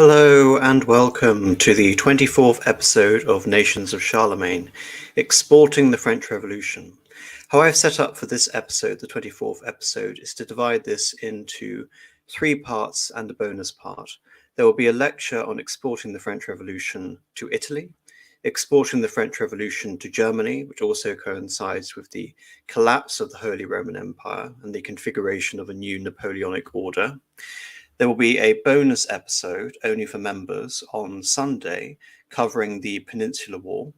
Hello and welcome to the 24th episode of Nations of Charlemagne, Exporting the French Revolution. How I've set up for this episode, the 24th episode, is to divide this into three parts and a bonus part. There will be a lecture on exporting the French Revolution to Italy, exporting the French Revolution to Germany, which also coincides with the collapse of the Holy Roman Empire and the configuration of a new Napoleonic order. There will be a bonus episode only for members on Sunday covering the Peninsular War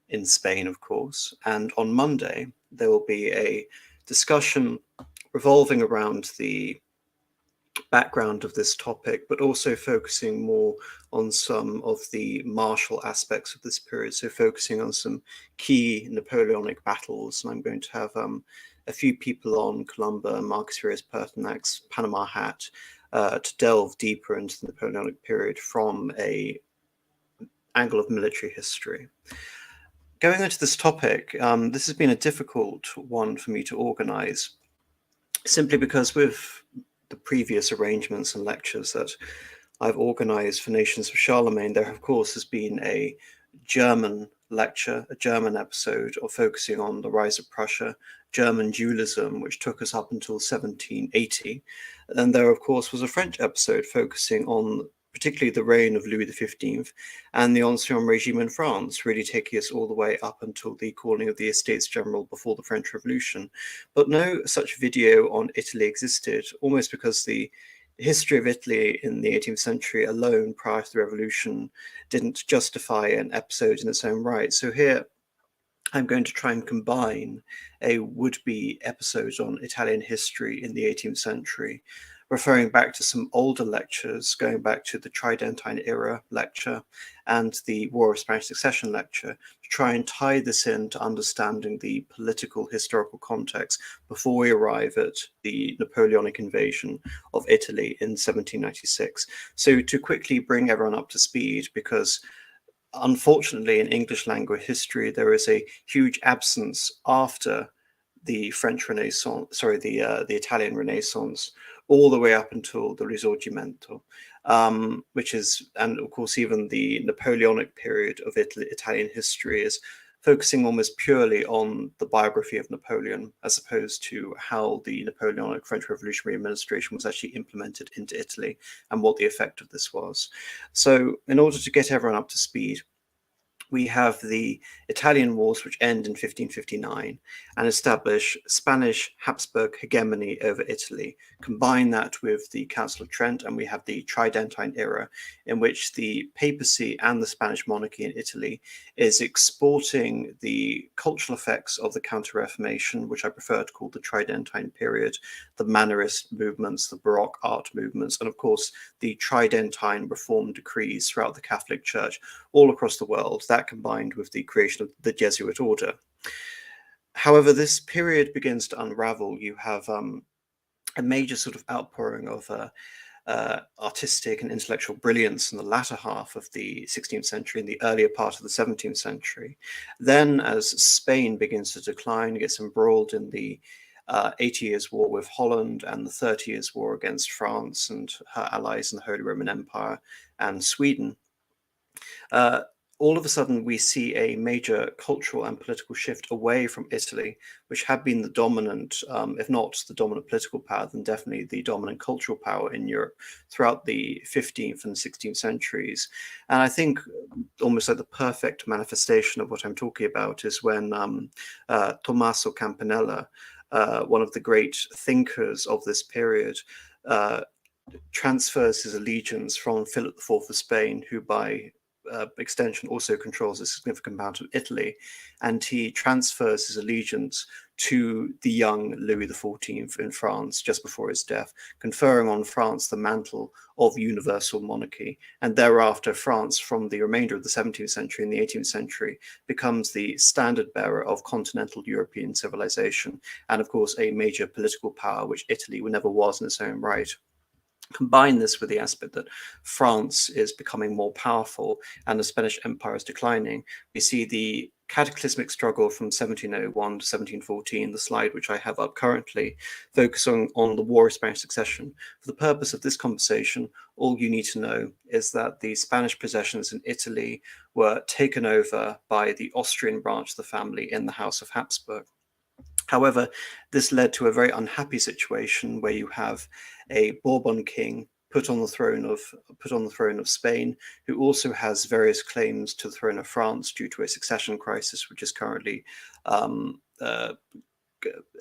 in Spain, of course. And on Monday, there will be a discussion revolving around the background of this topic, but also focusing more on some of the martial aspects of this period. So focusing on some key Napoleonic battles. And I'm going to have a few people on: Columba, Marcus Furius Pertinax, Panama Hat, to delve deeper into the Napoleonic period from an angle of military history. Going into this topic, this has been a difficult one for me to organize, simply because with the previous arrangements and lectures that I've organized for Nations of Charlemagne, there of course has been a German lecture, a German episode of focusing on the rise of Prussia, German dualism, which took us up until 1780. And there, of course, was a French episode focusing on particularly the reign of Louis XV and the Ancien regime in France, really taking us all the way up until the calling of the Estates General before the French Revolution. But no such video on Italy existed, almost because the history of Italy in the 18th century alone prior to the revolution didn't justify an episode in its own right. So here I'm going to try and combine a would-be episode on Italian history in the 18th century, referring back to some older lectures, going back to the Tridentine era lecture and the War of Spanish Succession lecture, to try and tie this in to understanding the political historical context before we arrive at the Napoleonic invasion of Italy in 1796. So to quickly bring everyone up to speed, because unfortunately in English language history there is a huge absence after the French Renaissance, the Italian Renaissance, all the way up until the Risorgimento, which is, and of course even the Napoleonic period of Italian history is focusing almost purely on the biography of Napoleon, as opposed to how the Napoleonic French Revolutionary Administration was actually implemented into Italy and what the effect of this was. So in order to get everyone up to speed, we have the Italian Wars, which end in 1559 and establish Spanish Habsburg hegemony over Italy. Combine that with the Council of Trent, and we have the Tridentine era, in which the Papacy and the Spanish monarchy in Italy is exporting the cultural effects of the Counter-Reformation, which I prefer to call the Tridentine period, the Mannerist movements, the Baroque art movements, and of course the Tridentine reform decrees throughout the Catholic Church all across the world. That combined with the creation of the Jesuit order. However, this period begins to unravel. You have a major sort of outpouring of artistic and intellectual brilliance in the latter half of the 16th century and the earlier part of the 17th century. Then, as Spain begins to decline, gets embroiled in the 80 Years' War with Holland and the 30 Years' War against France and her allies in the Holy Roman Empire and Sweden, all of a sudden we see a major cultural and political shift away from Italy, which had been the dominant, if not the dominant political power, then definitely the dominant cultural power in Europe throughout the 15th and 16th centuries. And I think almost like the perfect manifestation of what I'm talking about is when Tommaso Campanella, one of the great thinkers of this period, transfers his allegiance from Philip IV of Spain, who by extension also controls a significant amount of Italy, and he transfers his allegiance to the young Louis XIV in France just before his death, conferring on France the mantle of universal monarchy. And thereafter, France, from the remainder of the 17th century and the 18th century, becomes the standard bearer of continental European civilization, and of course a major political power, which Italy never was in its own right. Combine this with the aspect that France is becoming more powerful and the Spanish Empire is declining, we see the cataclysmic struggle from 1701 to 1714, the slide which I have up currently, focusing on the War of Spanish Succession. For the purpose of this conversation, all you need to know is that the Spanish possessions in Italy were taken over by the Austrian branch of the family in the House of Habsburg. However, this led to a very unhappy situation where you have a Bourbon king put on the throne of Spain, who also has various claims to the throne of France due to a succession crisis, which is currently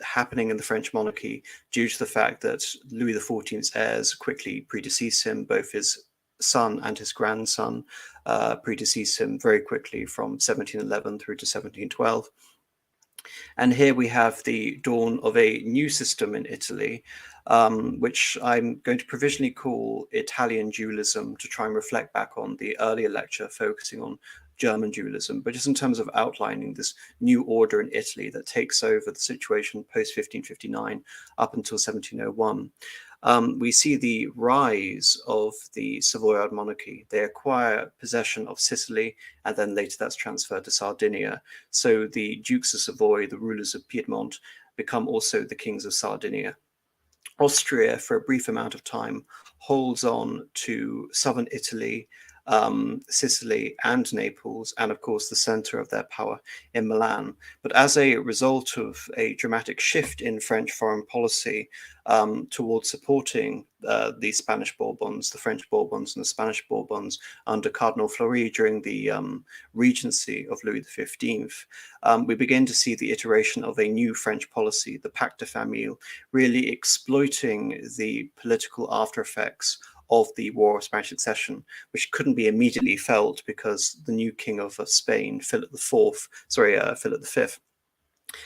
happening in the French monarchy due to the fact that Louis XIV's heirs quickly predecease him. Both his son and his grandson predecease him very quickly from 1711 through to 1712. And here we have the dawn of a new system in Italy, which I'm going to provisionally call Italian dualism, to try and reflect back on the earlier lecture focusing on German dualism, but just in terms of outlining this new order in Italy that takes over the situation post 1559 up until 1701. We see the rise of the Savoyard monarchy. They acquire possession of Sicily, and then later that's transferred to Sardinia. So the Dukes of Savoy, the rulers of Piedmont, become also the kings of Sardinia. Austria, for a brief amount of time, holds on to southern Italy, Sicily and Naples, and of course the center of their power in Milan. But as a result of a dramatic shift in French foreign policy towards supporting the Spanish Bourbons, the French Bourbons and the Spanish Bourbons under Cardinal Fleury during the regency of Louis XV, we begin to see the iteration of a new French policy, the Pacte de Famille, really exploiting the political after effects of the War of Spanish Succession, which couldn't be immediately felt because the new king of Spain, Philip V,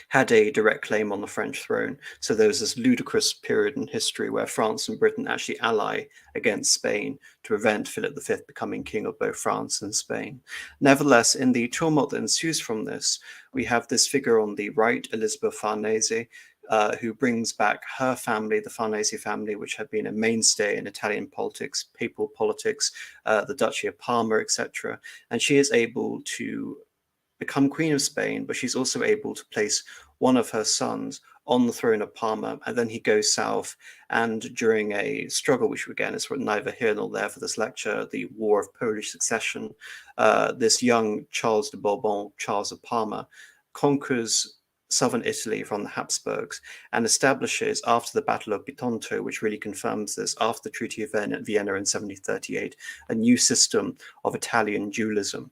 had a direct claim on the French throne. So there was this ludicrous period in history where France and Britain actually ally against Spain to prevent Philip V becoming king of both France and Spain. Nevertheless, in the tumult that ensues from this, we have this figure on the right, Elizabeth Farnese, who brings back her family, the Farnese family, which had been a mainstay in Italian politics, papal politics, the Duchy of Parma, etc. And she is able to become Queen of Spain, but she's also able to place one of her sons on the throne of Parma, and then he goes south, and during a struggle, which again is neither here nor there for this lecture, the War of Polish Succession, this young Charles de Bourbon, Charles of Parma, conquers southern Italy from the Habsburgs and establishes, after the Battle of Bitonto, which really confirms this, after the Treaty of Vienna in 1738, a new system of Italian dualism.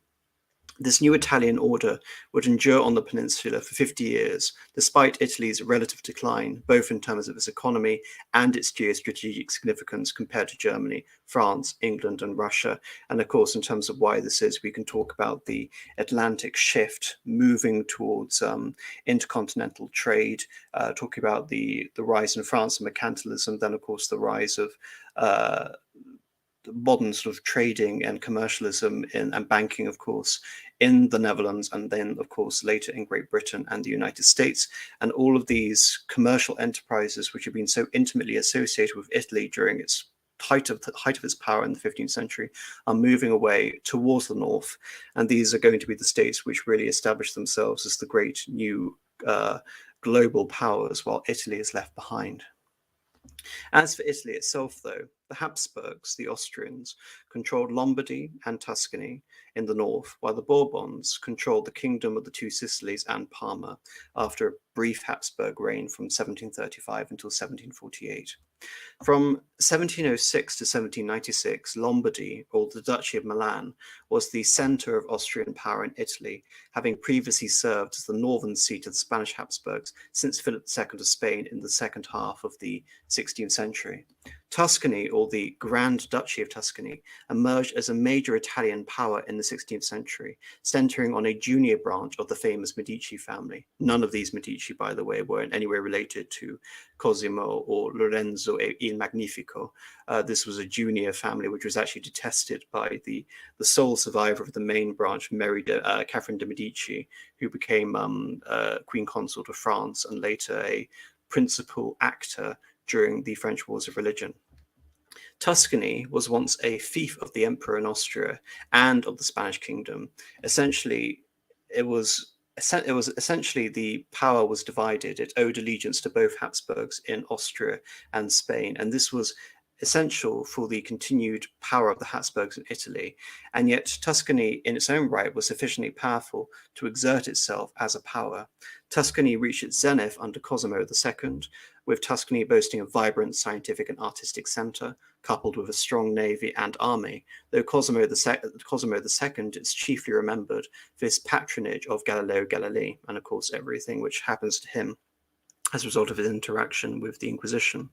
This new Italian order would endure on the peninsula for 50 years, despite Italy's relative decline, both in terms of its economy and its geostrategic significance compared to Germany, France, England, and Russia. And of course, in terms of why this is, we can talk about the Atlantic shift moving towards intercontinental trade, talking about the rise in France of mercantilism, then of course the rise of modern sort of trading and commercialism and banking, of course, in the Netherlands, and then, of course, later in Great Britain and the United States. And all of these commercial enterprises, which have been so intimately associated with Italy during its height of its power in the 15th century, are moving away towards the north. And these are going to be the states which really establish themselves as the great new global powers, while Italy is left behind. As for Italy itself, though, the Habsburgs, the Austrians, controlled Lombardy and Tuscany in the north, while the Bourbons controlled the Kingdom of the Two Sicilies and Parma after a brief Habsburg reign from 1735 until 1748. From 1706 to 1796, Lombardy, or the Duchy of Milan, was the center of Austrian power in Italy, having previously served as the northern seat of the Spanish Habsburgs since Philip II of Spain in the second half of the 16th century. Tuscany, or the Grand Duchy of Tuscany, emerged as a major Italian power in the 16th century, centering on a junior branch of the famous Medici family. None of these Medici, by the way, were in any way related to Cosimo or Lorenzo il Magnifico. This was a junior family which was actually detested by the sole survivor of the main branch, Catherine de' Medici, who became Queen Consort of France and later a principal actor during the French Wars of Religion. Tuscany was once a fief of the emperor in Austria and of the Spanish kingdom. Essentially, it was it was essentially the power was divided. It owed allegiance to both Habsburgs in Austria and Spain, and this was essential for the continued power of the Habsburgs in Italy. And yet Tuscany in its own right was sufficiently powerful to exert itself as a power. Tuscany reached its zenith under Cosimo II, with Tuscany boasting a vibrant scientific and artistic centre, coupled with a strong navy and army, though Cosimo II is chiefly remembered for his patronage of Galileo Galilei, and of course everything which happens to him as a result of his interaction with the Inquisition.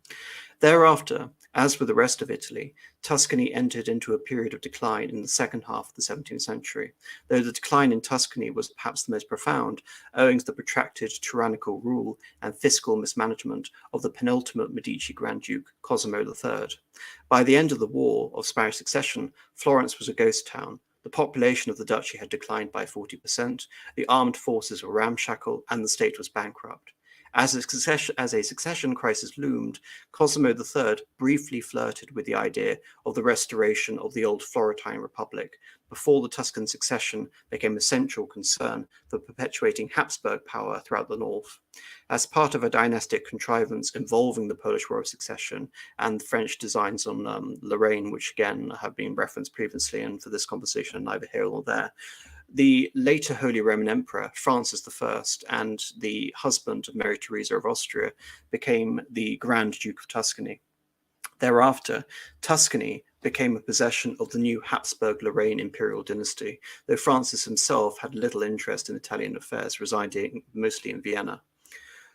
Thereafter, as with the rest of Italy, Tuscany entered into a period of decline in the second half of the 17th century, though the decline in Tuscany was perhaps the most profound, owing to the protracted tyrannical rule and fiscal mismanagement of the penultimate Medici Grand Duke, Cosimo III. By the end of the War of Spanish Succession, Florence was a ghost town. The population of the duchy had declined by 40%, the armed forces were ramshackle, and the state was bankrupt. As a succession crisis loomed, Cosimo III briefly flirted with the idea of the restoration of the old Florentine Republic before the Tuscan succession became a central concern for perpetuating Habsburg power throughout the north. As part of a dynastic contrivance involving the Polish War of Succession and French designs on Lorraine, which again have been referenced previously and for this conversation are neither here nor there, the later Holy Roman Emperor, Francis I, and the husband of Mary Theresa of Austria, became the Grand Duke of Tuscany. Thereafter, Tuscany became a possession of the new Habsburg-Lorraine imperial dynasty, though Francis himself had little interest in Italian affairs, residing mostly in Vienna.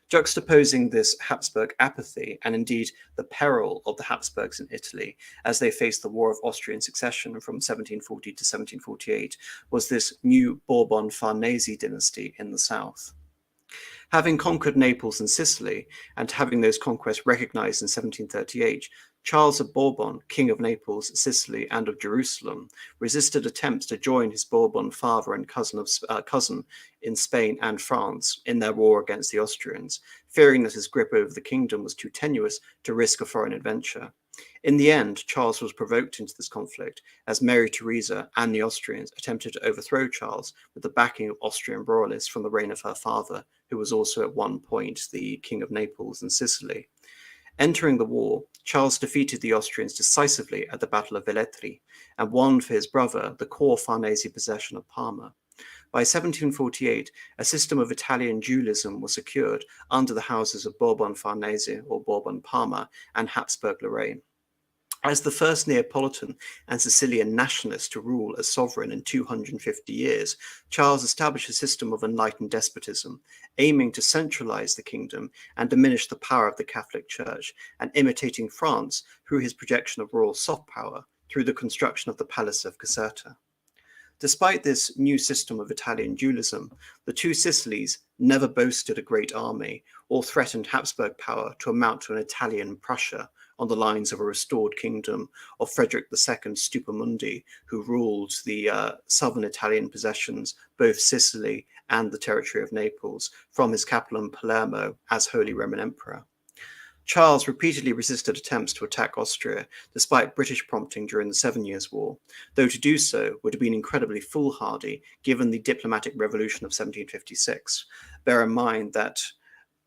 Juxtaposing this Habsburg apathy and indeed the peril of the Habsburgs in Italy as they faced the War of Austrian Succession from 1740 to 1748 was this new Bourbon-Farnese dynasty in the south. Having conquered Naples and Sicily, and having those conquests recognized in 1738, Charles of Bourbon, King of Naples, Sicily, and of Jerusalem, resisted attempts to join his Bourbon father and cousin in Spain and France in their war against the Austrians, fearing that his grip over the kingdom was too tenuous to risk a foreign adventure. In the end, Charles was provoked into this conflict as Mary Theresa and the Austrians attempted to overthrow Charles with the backing of Austrian royalists from the reign of her father, who was also at one point the King of Naples and Sicily. Entering the war, Charles defeated the Austrians decisively at the Battle of Velletri and won for his brother the core Farnese possession of Parma. By 1748, a system of Italian dualism was secured under the houses of Bourbon-Farnese or Bourbon-Parma and Habsburg-Lorraine. As the first Neapolitan and Sicilian nationalist to rule as sovereign in 250 years, Charles established a system of enlightened despotism, aiming to centralize the kingdom and diminish the power of the Catholic Church, and imitating France through his projection of royal soft power through the construction of the Palace of Caserta. Despite this new system of Italian dualism, the two Sicilies never boasted a great army or threatened Habsburg power to amount to an Italian Prussia on the lines of a restored kingdom of Frederick II Stupamundi, who ruled the southern Italian possessions, both Sicily and the territory of Naples, from his capital in Palermo as Holy Roman Emperor. Charles repeatedly resisted attempts to attack Austria, despite British prompting during the Seven Years' War, though to do so would have been incredibly foolhardy given the diplomatic revolution of 1756. Bear in mind that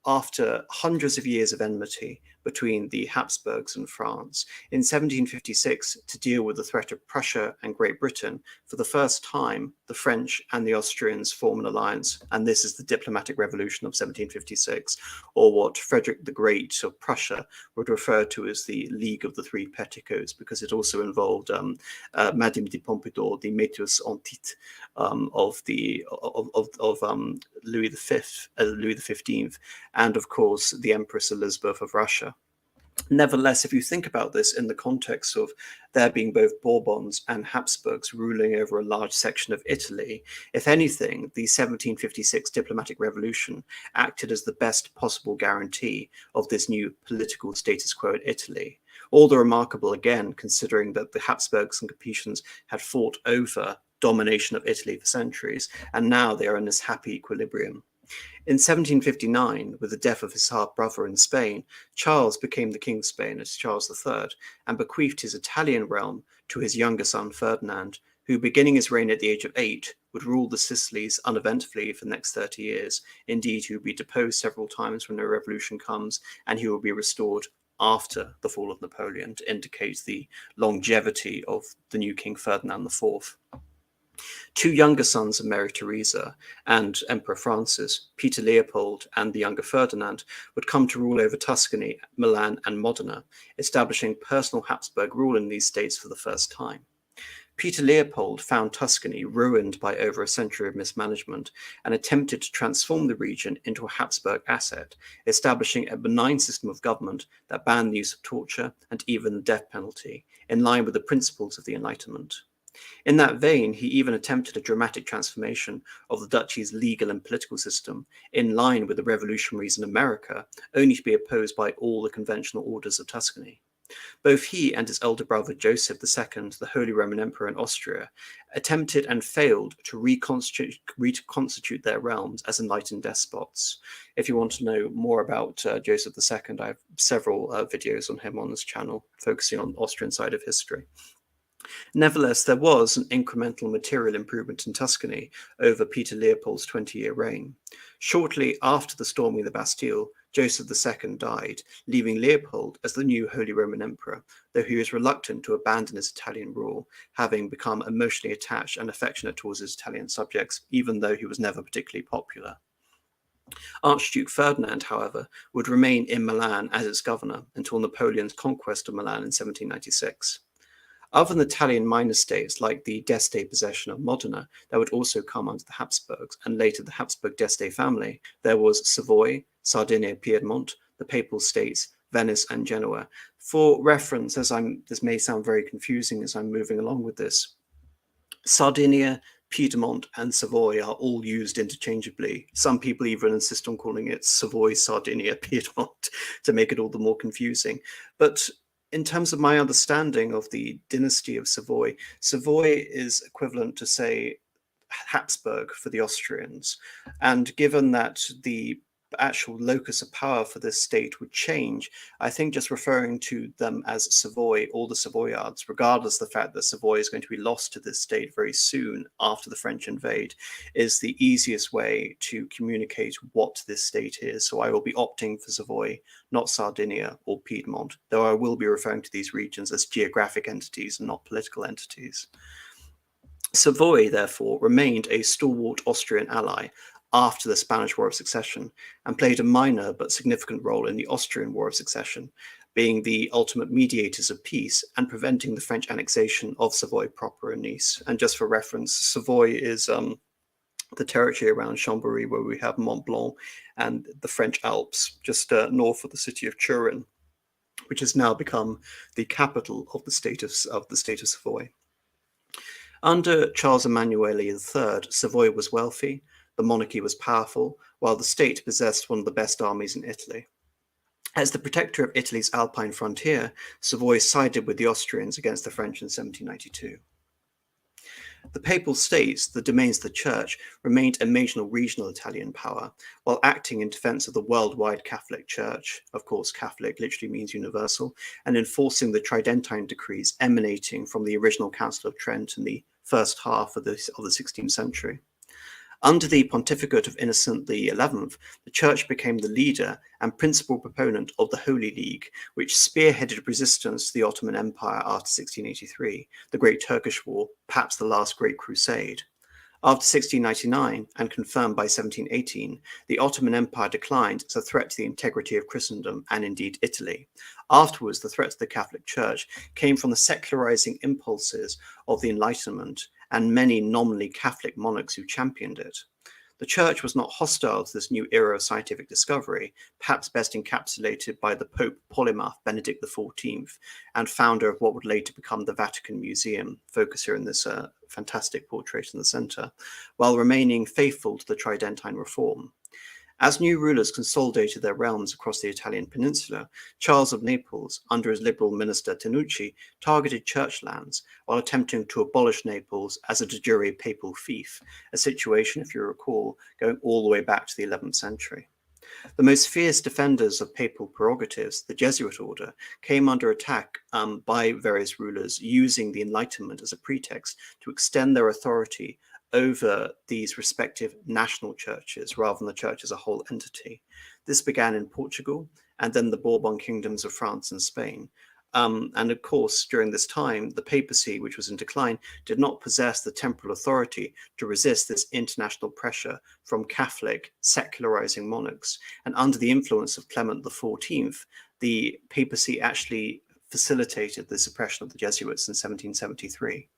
after hundreds of years of enmity between the Habsburgs and France, in 1756, to deal with the threat of Prussia and Great Britain, for the first time, the French and the Austrians form an alliance, and this is the diplomatic revolution of 1756, or what Frederick the Great of Prussia would refer to as the League of the Three Petticoats, because it also involved Madame de Pompadour, the métis en titre of Louis XV, and of course the Empress Elizabeth of Russia. Nevertheless, if you think about this in the context of there being both Bourbons and Habsburgs ruling over a large section of Italy, if anything, the 1756 diplomatic revolution acted as the best possible guarantee of this new political status quo in Italy. All the remarkable, again, considering that the Habsburgs and Capetians had fought over domination of Italy for centuries, and now they are in this happy equilibrium. In 1759, with the death of his half-brother in Spain, Charles became the King of Spain as Charles III and bequeathed his Italian realm to his younger son Ferdinand, who, beginning his reign at the age of 8, would rule the Sicilies uneventfully for the next 30 years. Indeed, he would be deposed several times when no revolution comes, and he will be restored after the fall of Napoleon to indicate the longevity of the new King Ferdinand IV. Two younger sons of Mary Theresa and Emperor Francis, Peter Leopold and the younger Ferdinand, would come to rule over Tuscany, Milan, and Modena, establishing personal Habsburg rule in these states for the first time. Peter Leopold found Tuscany ruined by over a century of mismanagement and attempted to transform the region into a Habsburg asset, establishing a benign system of government that banned the use of torture and even the death penalty, in line with the principles of the Enlightenment. In that vein, he even attempted a dramatic transformation of the duchy's legal and political system, in line with the revolutionaries in America, only to be opposed by all the conventional orders of Tuscany. Both he and his elder brother Joseph II, the Holy Roman Emperor in Austria, attempted and failed to reconstitute their realms as enlightened despots. If you want to know more about Joseph II, I have several videos on him on this channel, focusing on the Austrian side of history. Nevertheless, there was an incremental material improvement in Tuscany over Peter Leopold's 20-year reign. Shortly after the storming of the Bastille, Joseph II died, leaving Leopold as the new Holy Roman Emperor, though he was reluctant to abandon his Italian rule, having become emotionally attached and affectionate towards his Italian subjects, even though he was never particularly popular. Archduke Ferdinand, however, would remain in Milan as its governor until Napoleon's conquest of Milan in 1796. Other than Italian minor states like the d'Este possession of Modena, that would also come under the Habsburgs, and later the Habsburg d'Este family, there was Savoy, Sardinia, Piedmont, the Papal States, Venice, and Genoa. For reference, this may sound very confusing as I'm moving along with this, Sardinia, Piedmont, and Savoy are all used interchangeably. Some people even insist on calling it Savoy, Sardinia, Piedmont to make it all the more confusing. But in terms of my understanding of the dynasty of Savoy, Savoy is equivalent to, say, Habsburg for the Austrians. And given that the actual locus of power for this state would change, I think just referring to them as Savoy or the Savoyards, regardless of the fact that Savoy is going to be lost to this state very soon after the French invade, is the easiest way to communicate what this state is. So I will be opting for Savoy, not Sardinia or Piedmont, though I will be referring to these regions as geographic entities and not political entities. Savoy, therefore, remained a stalwart Austrian ally after the Spanish War of Succession, and played a minor but significant role in the Austrian War of Succession, being the ultimate mediators of peace and preventing the French annexation of Savoy proper and Nice. And just for reference, Savoy is the territory around Chambéry, where we have Mont Blanc and the French Alps, just north of the city of Turin, which has now become the capital of the state of Savoy. Under Charles Emmanuel III, Savoy was wealthy, the monarchy was powerful, while the state possessed one of the best armies in Italy. As the protector of Italy's Alpine frontier, Savoy sided with the Austrians against the French in 1792. The Papal States, the domains of the Church, remained a major regional Italian power, while acting in defense of the worldwide Catholic Church. Of course, Catholic literally means universal, and enforcing the Tridentine decrees emanating from the original Council of Trent in the first half of the 16th century. Under the pontificate of Innocent XI, the Church became the leader and principal proponent of the Holy League, which spearheaded resistance to the Ottoman Empire after 1683, the Great Turkish War, perhaps the last Great Crusade. After 1699, and confirmed by 1718, the Ottoman Empire declined as a threat to the integrity of Christendom and indeed Italy. Afterwards, the threat to the Catholic Church came from the secularizing impulses of the Enlightenment and many nominally Catholic monarchs who championed it. The Church was not hostile to this new era of scientific discovery, perhaps best encapsulated by the Pope Polymath Benedict XIV, and founder of what would later become the Vatican Museum. Focus here in this fantastic portrait in the center, while remaining faithful to the Tridentine reform. As new rulers consolidated their realms across the Italian peninsula, Charles of Naples, under his liberal minister Tenucci, targeted church lands while attempting to abolish Naples as a de jure papal fief, a situation, if you recall, going all the way back to the 11th century. The most fierce defenders of papal prerogatives, the Jesuit order, came under attack by various rulers using the Enlightenment as a pretext to extend their authority over these respective national churches rather than the church as a whole entity. This began in Portugal and then the Bourbon kingdoms of France and Spain. And of course, during this time, the papacy, which was in decline, did not possess the temporal authority to resist this international pressure from Catholic, secularizing monarchs. And under the influence of Clement XIV, the papacy actually facilitated the suppression of the Jesuits in 1773.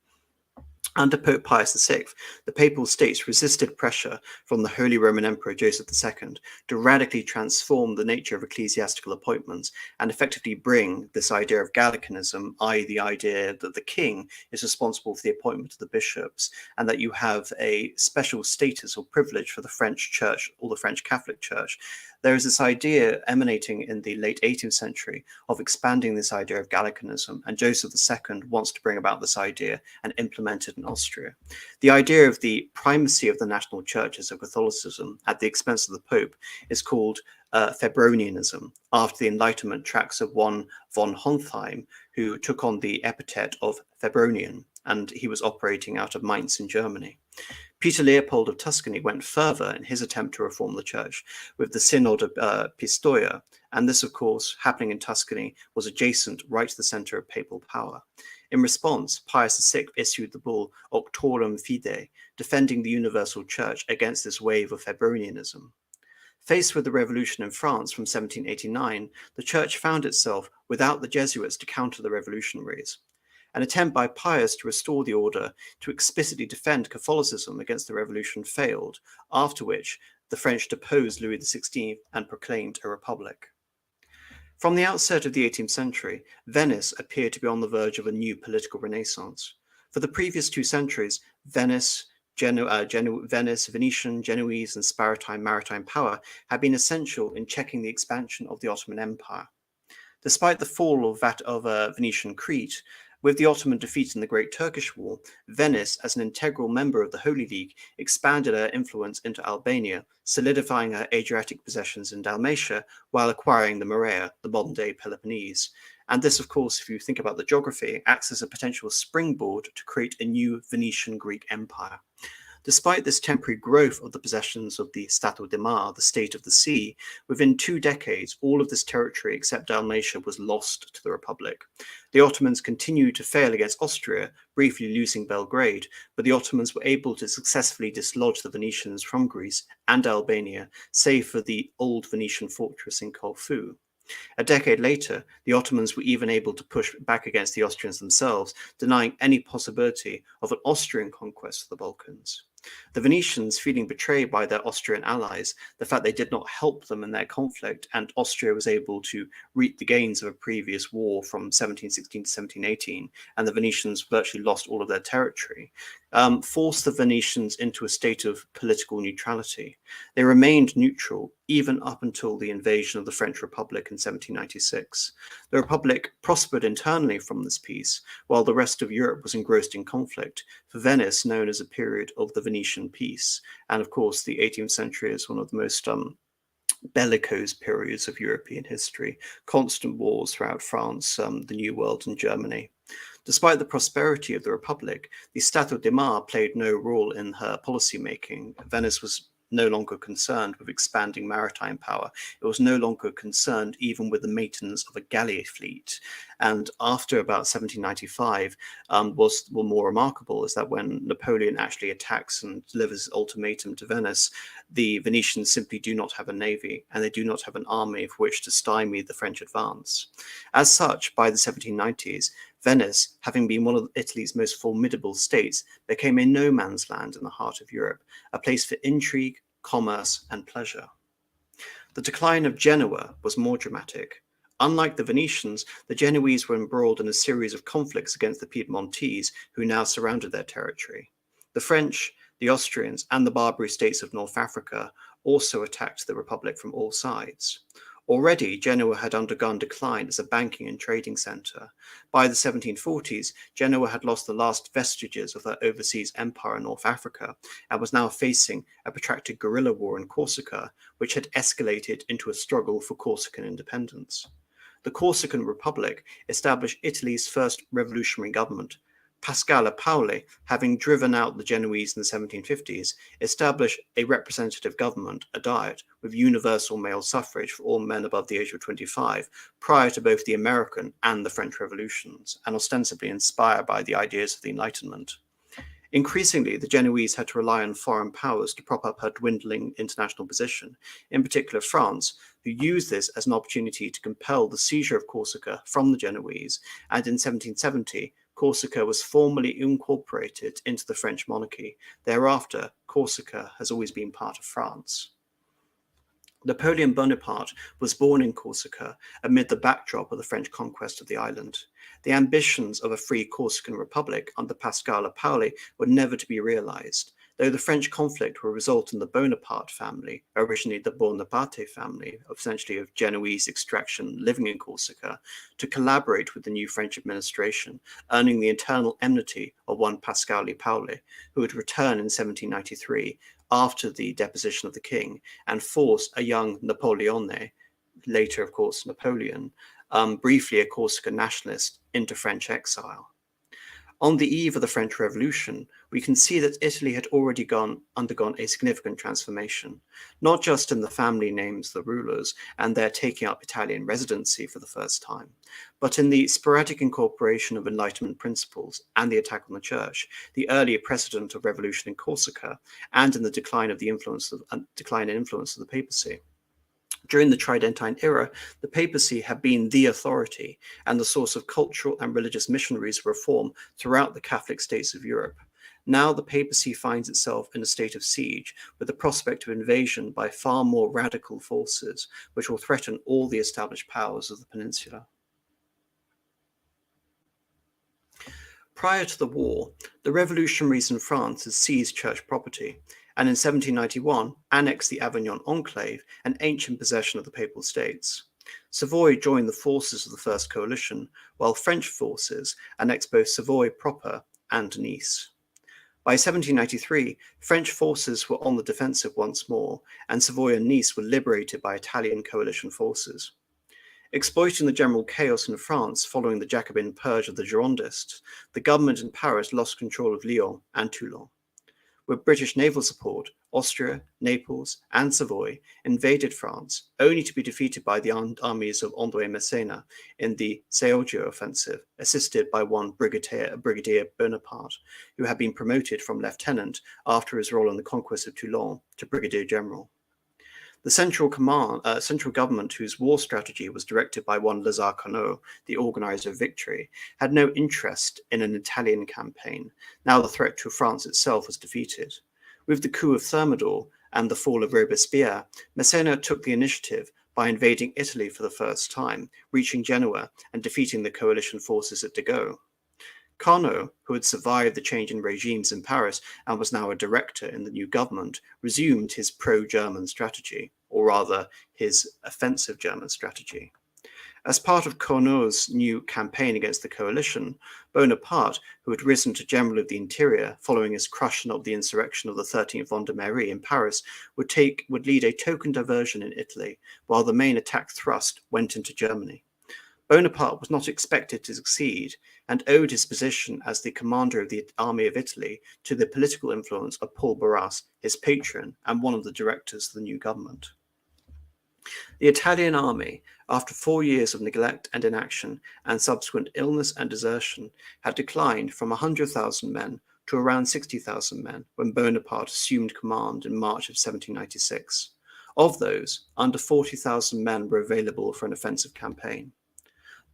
Under Pope Pius VI, the Papal States resisted pressure from the Holy Roman Emperor Joseph II to radically transform the nature of ecclesiastical appointments and effectively bring this idea of Gallicanism, i.e. the idea that the king is responsible for the appointment of the bishops and that you have a special status or privilege for the French Church or the French Catholic Church. There is this idea emanating in the late 18th century of expanding this idea of Gallicanism, and Joseph II wants to bring about this idea and implement it in Austria. The idea of the primacy of the national churches of Catholicism at the expense of the Pope is called Febronianism, after the Enlightenment tracts of one von Hontheim, who took on the epithet of Febronian, and he was operating out of Mainz in Germany. Peter Leopold of Tuscany went further in his attempt to reform the church with the Synod of Pistoia, and this, of course, happening in Tuscany, was adjacent right to the center of papal power. In response, Pius VI issued the bull Auctorem Fidei, defending the universal church against this wave of Febronianism. Faced with the revolution in France from 1789, the church found itself without the Jesuits to counter the revolutionaries. An attempt by Pius to restore the order to explicitly defend Catholicism against the revolution failed, after which the French deposed Louis XVI and proclaimed a republic. From the outset of the 18th century, Venice appeared to be on the verge of a new political renaissance. For the previous 2 centuries, Venice, Venetian, Genoese, and Sparatine maritime power had been essential in checking the expansion of the Ottoman Empire. Despite the fall of Venetian Crete, with the Ottoman defeat in the Great Turkish War, Venice, as an integral member of the Holy League, expanded her influence into Albania, solidifying her Adriatic possessions in Dalmatia while acquiring the Morea, the modern-day Peloponnese. And this, of course, if you think about the geography, acts as a potential springboard to create a new Venetian Greek empire. Despite this temporary growth of the possessions of the Stato di Mar, the state of the sea, within 2 decades, all of this territory except Dalmatia was lost to the Republic. The Ottomans continued to fail against Austria, briefly losing Belgrade, but the Ottomans were able to successfully dislodge the Venetians from Greece and Albania, save for the old Venetian fortress in Corfu. A decade later, the Ottomans were even able to push back against the Austrians themselves, denying any possibility of an Austrian conquest of the Balkans. The Venetians, feeling betrayed by their Austrian allies, the fact they did not help them in their conflict, and Austria was able to reap the gains of a previous war from 1716 to 1718, and the Venetians virtually lost all of their territory, forced the Venetians into a state of political neutrality. They remained neutral even up until the invasion of the French Republic in 1796. The Republic prospered internally from this peace, while the rest of Europe was engrossed in conflict, for Venice known as a period of the Venetian peace. And of course, the 18th century is one of the most bellicose periods of European history, constant wars throughout France, the New World, and Germany. Despite the prosperity of the Republic, the Stato di Mar played no role in her policymaking. Venice was no longer concerned with expanding maritime power. It was no longer concerned even with the maintenance of a galley fleet. And after about 1795, was more remarkable is that when Napoleon actually attacks and delivers his ultimatum to Venice, the Venetians simply do not have a navy and they do not have an army for which to stymie the French advance. As such, by the 1790s, Venice, having been one of Italy's most formidable states, became a no man's land in the heart of Europe, a place for intrigue, commerce, and pleasure. The decline of Genoa was more dramatic. Unlike the Venetians, the Genoese were embroiled in a series of conflicts against the Piedmontese, who now surrounded their territory. The French, the Austrians, and the Barbary states of North Africa also attacked the Republic from all sides. Already, Genoa had undergone decline as a banking and trading centre. By the 1740s, Genoa had lost the last vestiges of her overseas empire in North Africa and was now facing a protracted guerrilla war in Corsica, which had escalated into a struggle for Corsican independence. The Corsican Republic established Italy's first revolutionary government, Pascal Paoli, having driven out the Genoese in the 1750s, established a representative government, a diet, with universal male suffrage for all men above the age of 25, prior to both the American and the French revolutions, and ostensibly inspired by the ideas of the Enlightenment. Increasingly, the Genoese had to rely on foreign powers to prop up her dwindling international position, in particular France, who used this as an opportunity to compel the seizure of Corsica from the Genoese, and in 1770, Corsica was formally incorporated into the French monarchy. Thereafter, Corsica has always been part of France. Napoleon Bonaparte was born in Corsica amid the backdrop of the French conquest of the island. The ambitions of a free Corsican republic under Pascal Paoli were never to be realized, though the French conflict will result in the Bonaparte family, originally the Bonaparte family, essentially of Genoese extraction living in Corsica, to collaborate with the new French administration, earning the internal enmity of one Pascal Paoli, who would return in 1793 after the deposition of the king and force a young Napoleone, later of course Napoleon, briefly a Corsican nationalist, into French exile. On the eve of the French Revolution, we can see that Italy had already undergone a significant transformation, not just in the family names of the rulers and their taking up Italian residency for the first time, but in the sporadic incorporation of Enlightenment principles and the attack on the church, the earlier precedent of revolution in Corsica, and in the decline in influence of the papacy. During the Tridentine era, the papacy had been the authority and the source of cultural and religious missionaries of reform throughout the Catholic states of Europe. Now the papacy finds itself in a state of siege, with the prospect of invasion by far more radical forces, which will threaten all the established powers of the peninsula. Prior to the war, the revolutionaries in France had seized church property, and in 1791 annexed the Avignon enclave, an ancient possession of the Papal States. Savoy joined the forces of the First Coalition, while French forces annexed both Savoy proper and Nice. By 1793, French forces were on the defensive once more, and Savoy and Nice were liberated by Italian coalition forces. Exploiting the general chaos in France following the Jacobin purge of the Girondists, the government in Paris lost control of Lyon and Toulon. With British naval support, Austria, Naples, and Savoy invaded France, only to be defeated by the armies of André Massena in the Seoggio offensive, assisted by one Brigadier Bonaparte, who had been promoted from lieutenant after his role in the conquest of Toulon to brigadier general. The central government, whose war strategy was directed by one Lazare Carnot, the organizer of victory, had no interest in an Italian campaign. Now the threat to France itself was defeated. With the coup of Thermidor and the fall of Robespierre, Massena took the initiative by invading Italy for the first time, reaching Genoa and defeating the coalition forces at Dago. Carnot, who had survived the change in regimes in Paris and was now a director in the new government, resumed his pro-German strategy, or rather his offensive German strategy. As part of Carnot's new campaign against the coalition, Bonaparte, who had risen to General of the Interior following his crushing of the insurrection of the 13th Vendémiaire in Paris, would lead a token diversion in Italy, while the main attack thrust went into Germany. Bonaparte was not expected to succeed and owed his position as the commander of the Army of Italy to the political influence of Paul Barras, his patron and one of the directors of the new government. The Italian army, after 4 years of neglect and inaction and subsequent illness and desertion, had declined from 100,000 men to around 60,000 men when Bonaparte assumed command in March of 1796. Of those, under 40,000 men were available for an offensive campaign.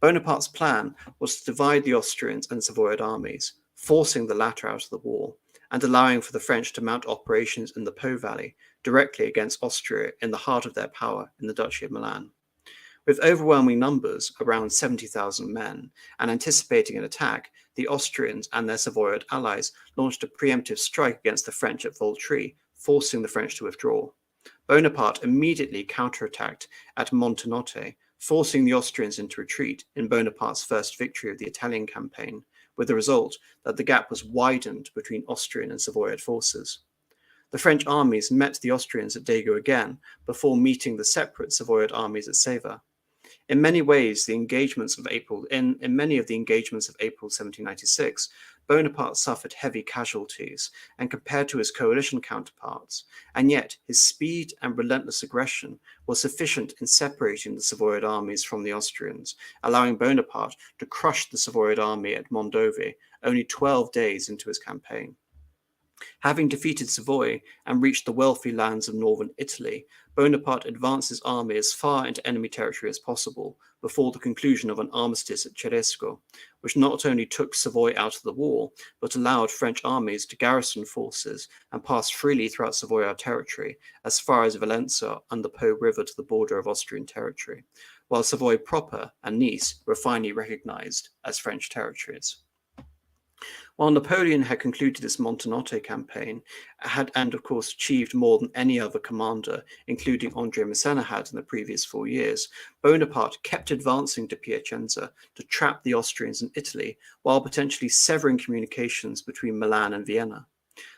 Bonaparte's plan was to divide the Austrian and Savoyard armies, forcing the latter out of the war, and allowing for the French to mount operations in the Po Valley, directly against Austria in the heart of their power in the Duchy of Milan. With overwhelming numbers, around 70,000 men, and anticipating an attack, the Austrians and their Savoyard allies launched a preemptive strike against the French at Voltri, forcing the French to withdraw. Bonaparte immediately counterattacked at Montenotte, forcing the Austrians into retreat in Bonaparte's first victory of the Italian campaign, with the result that the gap was widened between Austrian and Savoyard forces. The French armies met the Austrians at Dago again, before meeting the separate Savoyard armies at Sèvres. In many of the engagements of April 1796, Bonaparte suffered heavy casualties, and compared to his coalition counterparts, and yet his speed and relentless aggression was sufficient in separating the Savoyard armies from the Austrians, allowing Bonaparte to crush the Savoyard army at Mondovì only 12 days into his campaign. Having defeated Savoy and reached the wealthy lands of northern Italy, Bonaparte advanced his army as far into enemy territory as possible before the conclusion of an armistice at Ceresco, which not only took Savoy out of the war, but allowed French armies to garrison forces and pass freely throughout Savoyard territory as far as Valenza and the Po River to the border of Austrian territory, while Savoy proper and Nice were finally recognized as French territories. While Napoleon had concluded his Montenotte campaign, and of course achieved more than any other commander, including André Massena had in the previous 4 years, Bonaparte kept advancing to Piacenza to trap the Austrians in Italy, while potentially severing communications between Milan and Vienna.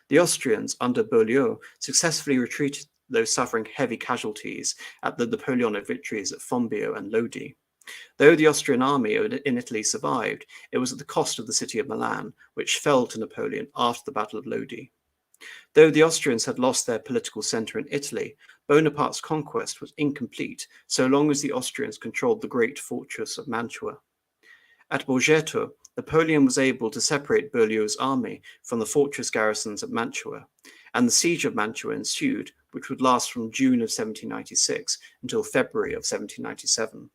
The Austrians, under Beaulieu, successfully retreated, though suffering heavy casualties at the Napoleonic victories at Fombio and Lodi. Though the Austrian army in Italy survived, it was at the cost of the city of Milan, which fell to Napoleon after the Battle of Lodi. Though the Austrians had lost their political centre in Italy, Bonaparte's conquest was incomplete so long as the Austrians controlled the great fortress of Mantua. At Borgetto, Napoleon was able to separate Beaulieu's army from the fortress garrisons at Mantua, and the siege of Mantua ensued, which would last from June of 1796 until February of 1797.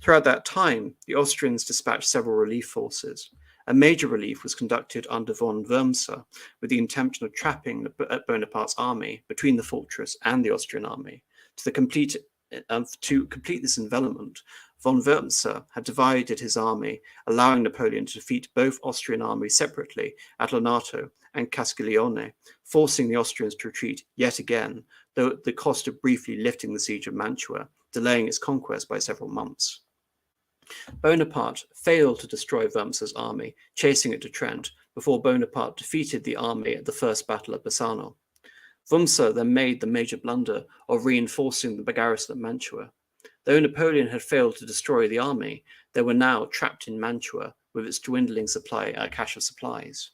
Throughout that time, the Austrians dispatched several relief forces. A major relief was conducted under von Wurmser with the intention of trapping Bonaparte's army between the fortress and the Austrian army. To complete this envelopment, von Wurmser had divided his army, allowing Napoleon to defeat both Austrian armies separately at Lonato and Castiglione, forcing the Austrians to retreat yet again, though at the cost of briefly lifting the siege of Mantua, delaying its conquest by several months. Bonaparte failed to destroy Wurmser's army, chasing it to Trent, before Bonaparte defeated the army at the First Battle of Bassano. Wurmser then made the major blunder of reinforcing the garrison of Mantua. Though Napoleon had failed to destroy the army, they were now trapped in Mantua with its dwindling cache of supplies.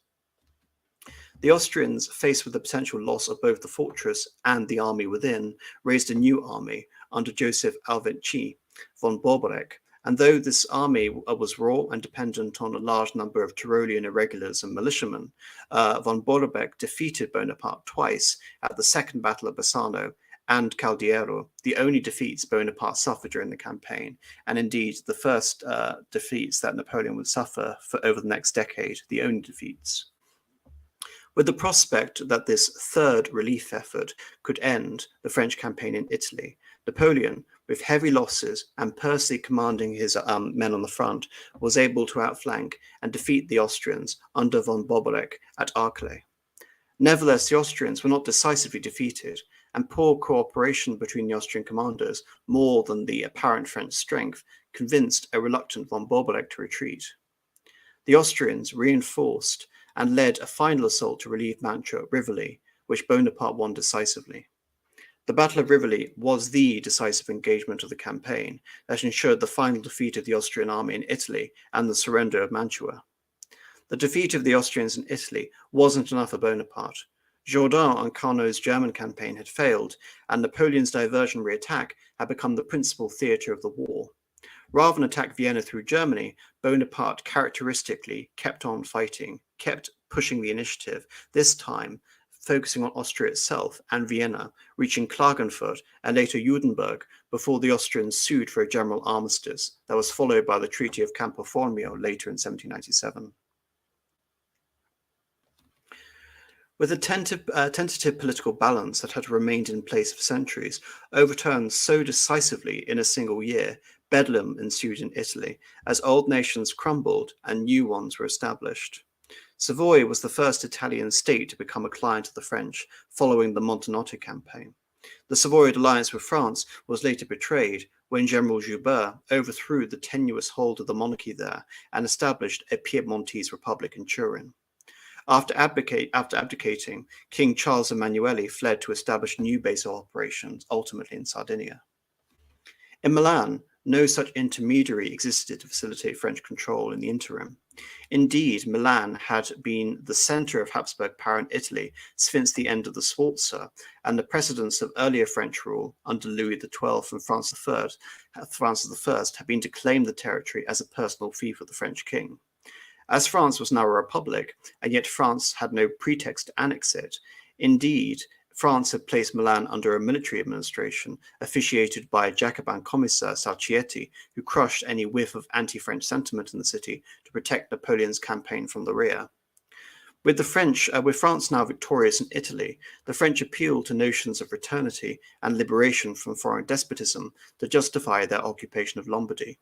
The Austrians, faced with the potential loss of both the fortress and the army within, raised a new army under Joseph Alvenci von Boberek, and though this army was raw and dependent on a large number of Tyrolean irregulars and militiamen, von Boberek defeated Bonaparte twice at the Second Battle of Bassano and Caldiero, the only defeats Bonaparte suffered during the campaign, and indeed the first defeats that Napoleon would suffer for over the next decade, the only defeats. With the prospect that this third relief effort could end the French campaign in Italy, Napoleon, with heavy losses and personally commanding his men on the front, was able to outflank and defeat the Austrians under von Boberek at Arcole. Nevertheless, the Austrians were not decisively defeated, and poor cooperation between the Austrian commanders, more than the apparent French strength, convinced a reluctant von Boberek to retreat. The Austrians reinforced and led a final assault to relieve Mantua at Rivoli, which Bonaparte won decisively. The Battle of Rivoli was the decisive engagement of the campaign that ensured the final defeat of the Austrian army in Italy and the surrender of Mantua. The defeat of the Austrians in Italy wasn't enough for Bonaparte. Jourdan and Carnot's German campaign had failed, and Napoleon's diversionary attack had become the principal theatre of the war. Rather than attack Vienna through Germany, Bonaparte characteristically kept on fighting, kept pushing the initiative, this time focusing on Austria itself and Vienna, reaching Klagenfurt and later Judenburg before the Austrians sued for a general armistice that was followed by the Treaty of Campo Formio later in 1797. With a tentative political balance that had remained in place for centuries, overturned so decisively in a single year, bedlam ensued in Italy as old nations crumbled and new ones were established. Savoy was the first Italian state to become a client of the French following the Montenotte campaign. The Savoyard alliance with France was later betrayed when General Joubert overthrew the tenuous hold of the monarchy there and established a Piedmontese republic in Turin. After abdicating, King Charles Emanuele fled to establish new base of operations, ultimately in Sardinia. In Milan, no such intermediary existed to facilitate French control in the interim. Indeed, Milan had been the centre of Habsburg power in Italy since the end of the Sforza, and the precedents of earlier French rule under Louis XII and Francis I had been to claim the territory as a personal fief of the French king. As France was now a republic, and yet France had no pretext to annex it, indeed, France had placed Milan under a military administration officiated by a Jacobin commissar, Salcietti, who crushed any whiff of anti-French sentiment in the city to protect Napoleon's campaign from the rear. With France now victorious in Italy, the French appealed to notions of fraternity and liberation from foreign despotism to justify their occupation of Lombardy.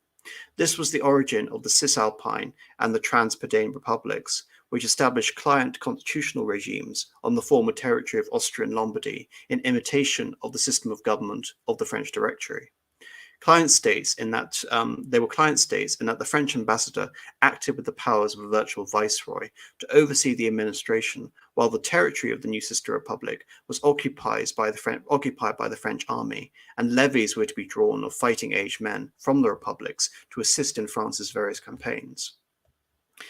This was the origin of the Cisalpine and the Transpadanean republics, which established client constitutional regimes on the former territory of Austrian Lombardy in imitation of the system of government of the French Directory. Client states in that they were client states in that the French ambassador acted with the powers of a virtual viceroy to oversee the administration, while the territory of the new sister republic was occupied by the French army, and levies were to be drawn of fighting-age men from the republics to assist in France's various campaigns.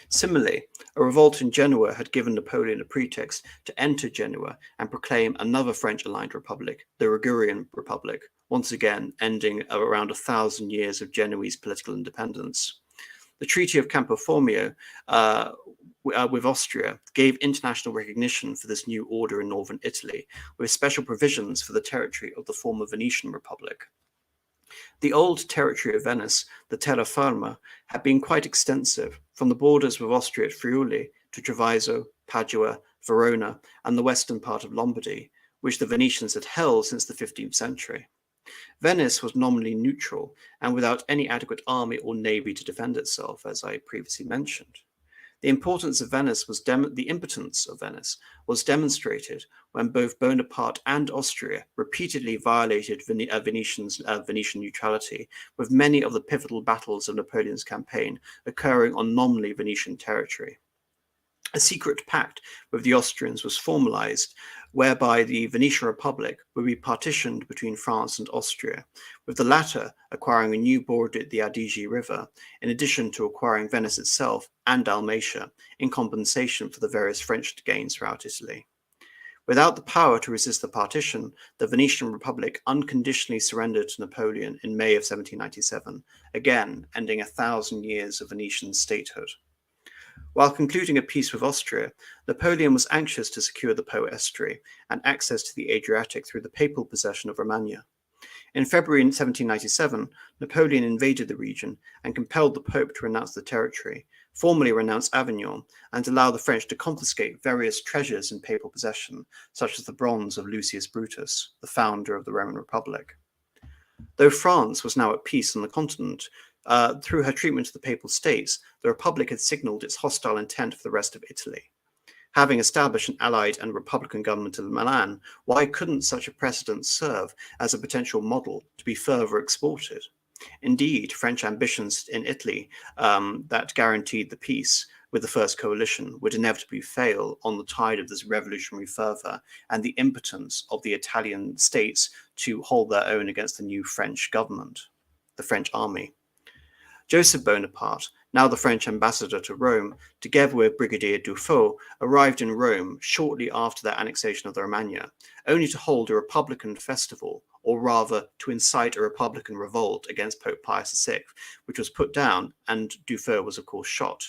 Similarly, a revolt in Genoa had given Napoleon a pretext to enter Genoa and proclaim another French-aligned republic, the Ligurian Republic, once again ending around 1,000 years of Genoese political independence. The Treaty of Campo Formio with Austria gave international recognition for this new order in northern Italy, with special provisions for the territory of the former Venetian Republic. The old territory of Venice, the Terra Firma, had been quite extensive, from the borders with Austria at Friuli to Treviso, Padua, Verona, and the western part of Lombardy, which the Venetians had held since the 15th century. Venice was nominally neutral and without any adequate army or navy to defend itself, as I previously mentioned. The impotence of Venice was demonstrated when both Bonaparte and Austria repeatedly violated Venetian neutrality, with many of the pivotal battles of Napoleon's campaign occurring on nominally Venetian territory. A secret pact with the Austrians was formalized, whereby the Venetian Republic would be partitioned between France and Austria, with the latter acquiring a new border at the Adige River, in addition to acquiring Venice itself and Dalmatia, in compensation for the various French gains throughout Italy. Without the power to resist the partition, the Venetian Republic unconditionally surrendered to Napoleon in May of 1797, again ending 1,000 years of Venetian statehood. While concluding a peace with Austria, Napoleon was anxious to secure the Po estuary and access to the Adriatic through the papal possession of Romagna. In February 1797, Napoleon invaded the region and compelled the Pope to renounce the territory, formally renounce Avignon, and allow the French to confiscate various treasures in papal possession, such as the bronze of Lucius Brutus, the founder of the Roman Republic. Though France was now at peace on the continent, through her treatment of the Papal States, the Republic had signalled its hostile intent for the rest of Italy. Having established an allied and republican government in Milan, why couldn't such a precedent serve as a potential model to be further exported? Indeed, French ambitions in Italy that guaranteed the peace with the First Coalition would inevitably fail on the tide of this revolutionary fervour and the impotence of the Italian states to hold their own against the new French government, the French army. Joseph Bonaparte, now the French ambassador to Rome, together with Brigadier Dufaux, arrived in Rome shortly after their annexation of the Romagna, only to hold a republican festival, or rather to incite a republican revolt against Pope Pius VI, which was put down, and Dufaux was of course shot.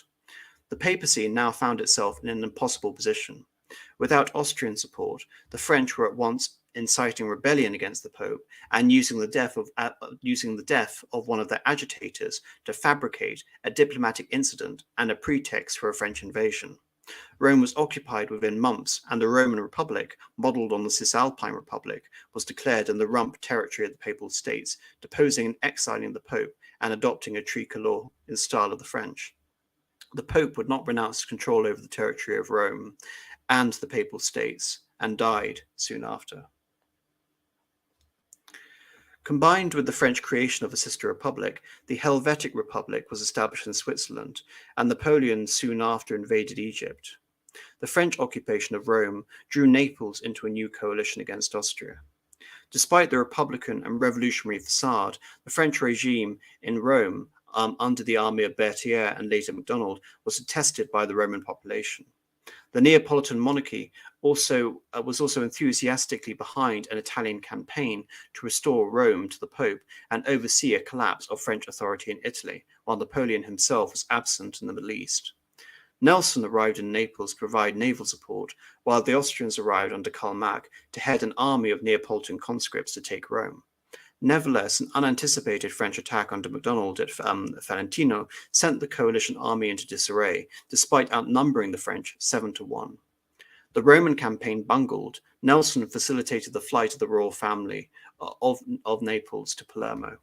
The papacy now found itself in an impossible position. Without Austrian support, the French were at once inciting rebellion against the Pope and using the death of one of their agitators to fabricate a diplomatic incident and a pretext for a French invasion. Rome was occupied within months, and the Roman Republic, modelled on the Cisalpine Republic, was declared in the rump territory of the Papal States, deposing and exiling the Pope and adopting a tricolor in style of the French. The Pope would not renounce control over the territory of Rome and the Papal States, and died soon after. Combined with the French creation of a sister republic, the Helvetic Republic was established in Switzerland, and Napoleon soon after invaded Egypt. The French occupation of Rome drew Naples into a new coalition against Austria. Despite the republican and revolutionary facade, the French regime in Rome, under the army of Berthier and later MacDonald, was detested by the Roman population. The Neapolitan monarchy was also enthusiastically behind an Italian campaign to restore Rome to the Pope and oversee a collapse of French authority in Italy, while Napoleon himself was absent in the Middle East. Nelson arrived in Naples to provide naval support, while the Austrians arrived under Karl Marx to head an army of Neapolitan conscripts to take Rome. Nevertheless, an unanticipated French attack under MacDonald at Valentino sent the coalition army into disarray, despite outnumbering the French 7-1. The Roman campaign bungled. Nelson facilitated the flight of the royal family of Naples to Palermo.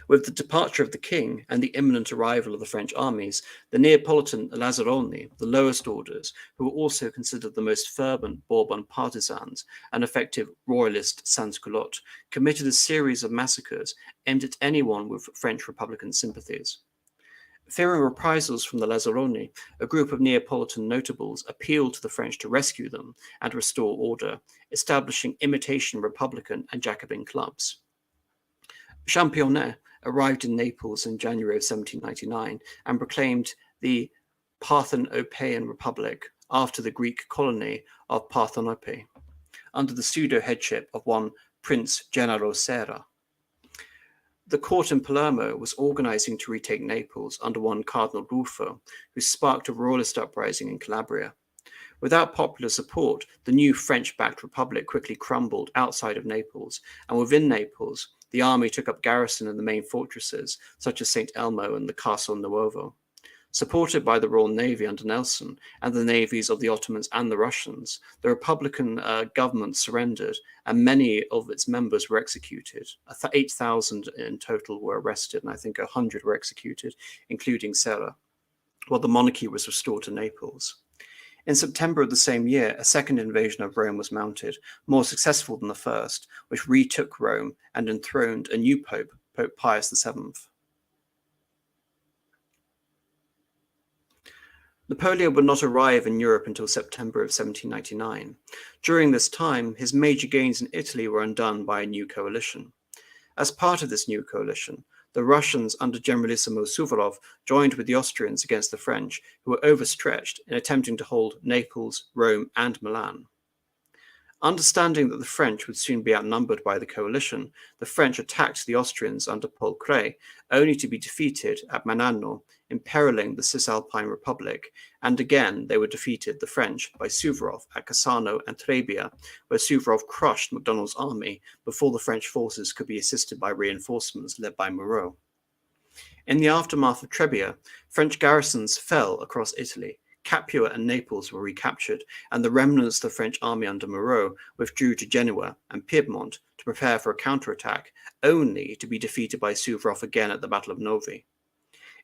With the departure of the king and the imminent arrival of the French armies, the Neapolitan Lazzaroni, the lowest orders, who were also considered the most fervent Bourbon partisans and effective royalist sans-culottes, committed a series of massacres aimed at anyone with French Republican sympathies. Fearing reprisals from the Lazzaroni, a group of Neapolitan notables appealed to the French to rescue them and restore order, establishing imitation Republican and Jacobin clubs. Championnet arrived in Naples in January of 1799 and proclaimed the Parthenopaean Republic after the Greek colony of Parthenope, under the pseudo-headship of one Prince Gennaro Serra. The court in Palermo was organizing to retake Naples under one Cardinal Ruffo, who sparked a royalist uprising in Calabria. Without popular support, the new French-backed republic quickly crumbled outside of Naples, and within Naples, the army took up garrison in the main fortresses, such as St. Elmo and the Castle Nuovo. Supported by the Royal Navy under Nelson and the navies of the Ottomans and the Russians, the Republican government surrendered, and many of its members were executed. 8,000 in total were arrested, and I think 100 were executed, including Serra, while the monarchy was restored to Naples. In September of the same year, a second invasion of Rome was mounted, more successful than the first, which retook Rome and enthroned a new pope, Pope Pius VII. Napoleon would not arrive in Europe until September of 1799. During this time, his major gains in Italy were undone by a new coalition. As part of this new coalition, the Russians under Generalissimo Suvorov joined with the Austrians against the French, who were overstretched in attempting to hold Naples, Rome, and Milan. Understanding that the French would soon be outnumbered by the coalition, the French attacked the Austrians under Paul Kray, only to be defeated at Manano, imperiling the Cisalpine Republic, and again they were defeated, the French, by Suvorov at Cassano and Trebia, where Suvorov crushed MacDonald's army before the French forces could be assisted by reinforcements led by Moreau. In the aftermath of Trebia, French garrisons fell across Italy. Capua and Naples were recaptured, and the remnants of the French army under Moreau withdrew to Genoa and Piedmont to prepare for a counterattack, only to be defeated by Suvorov again at the Battle of Novi.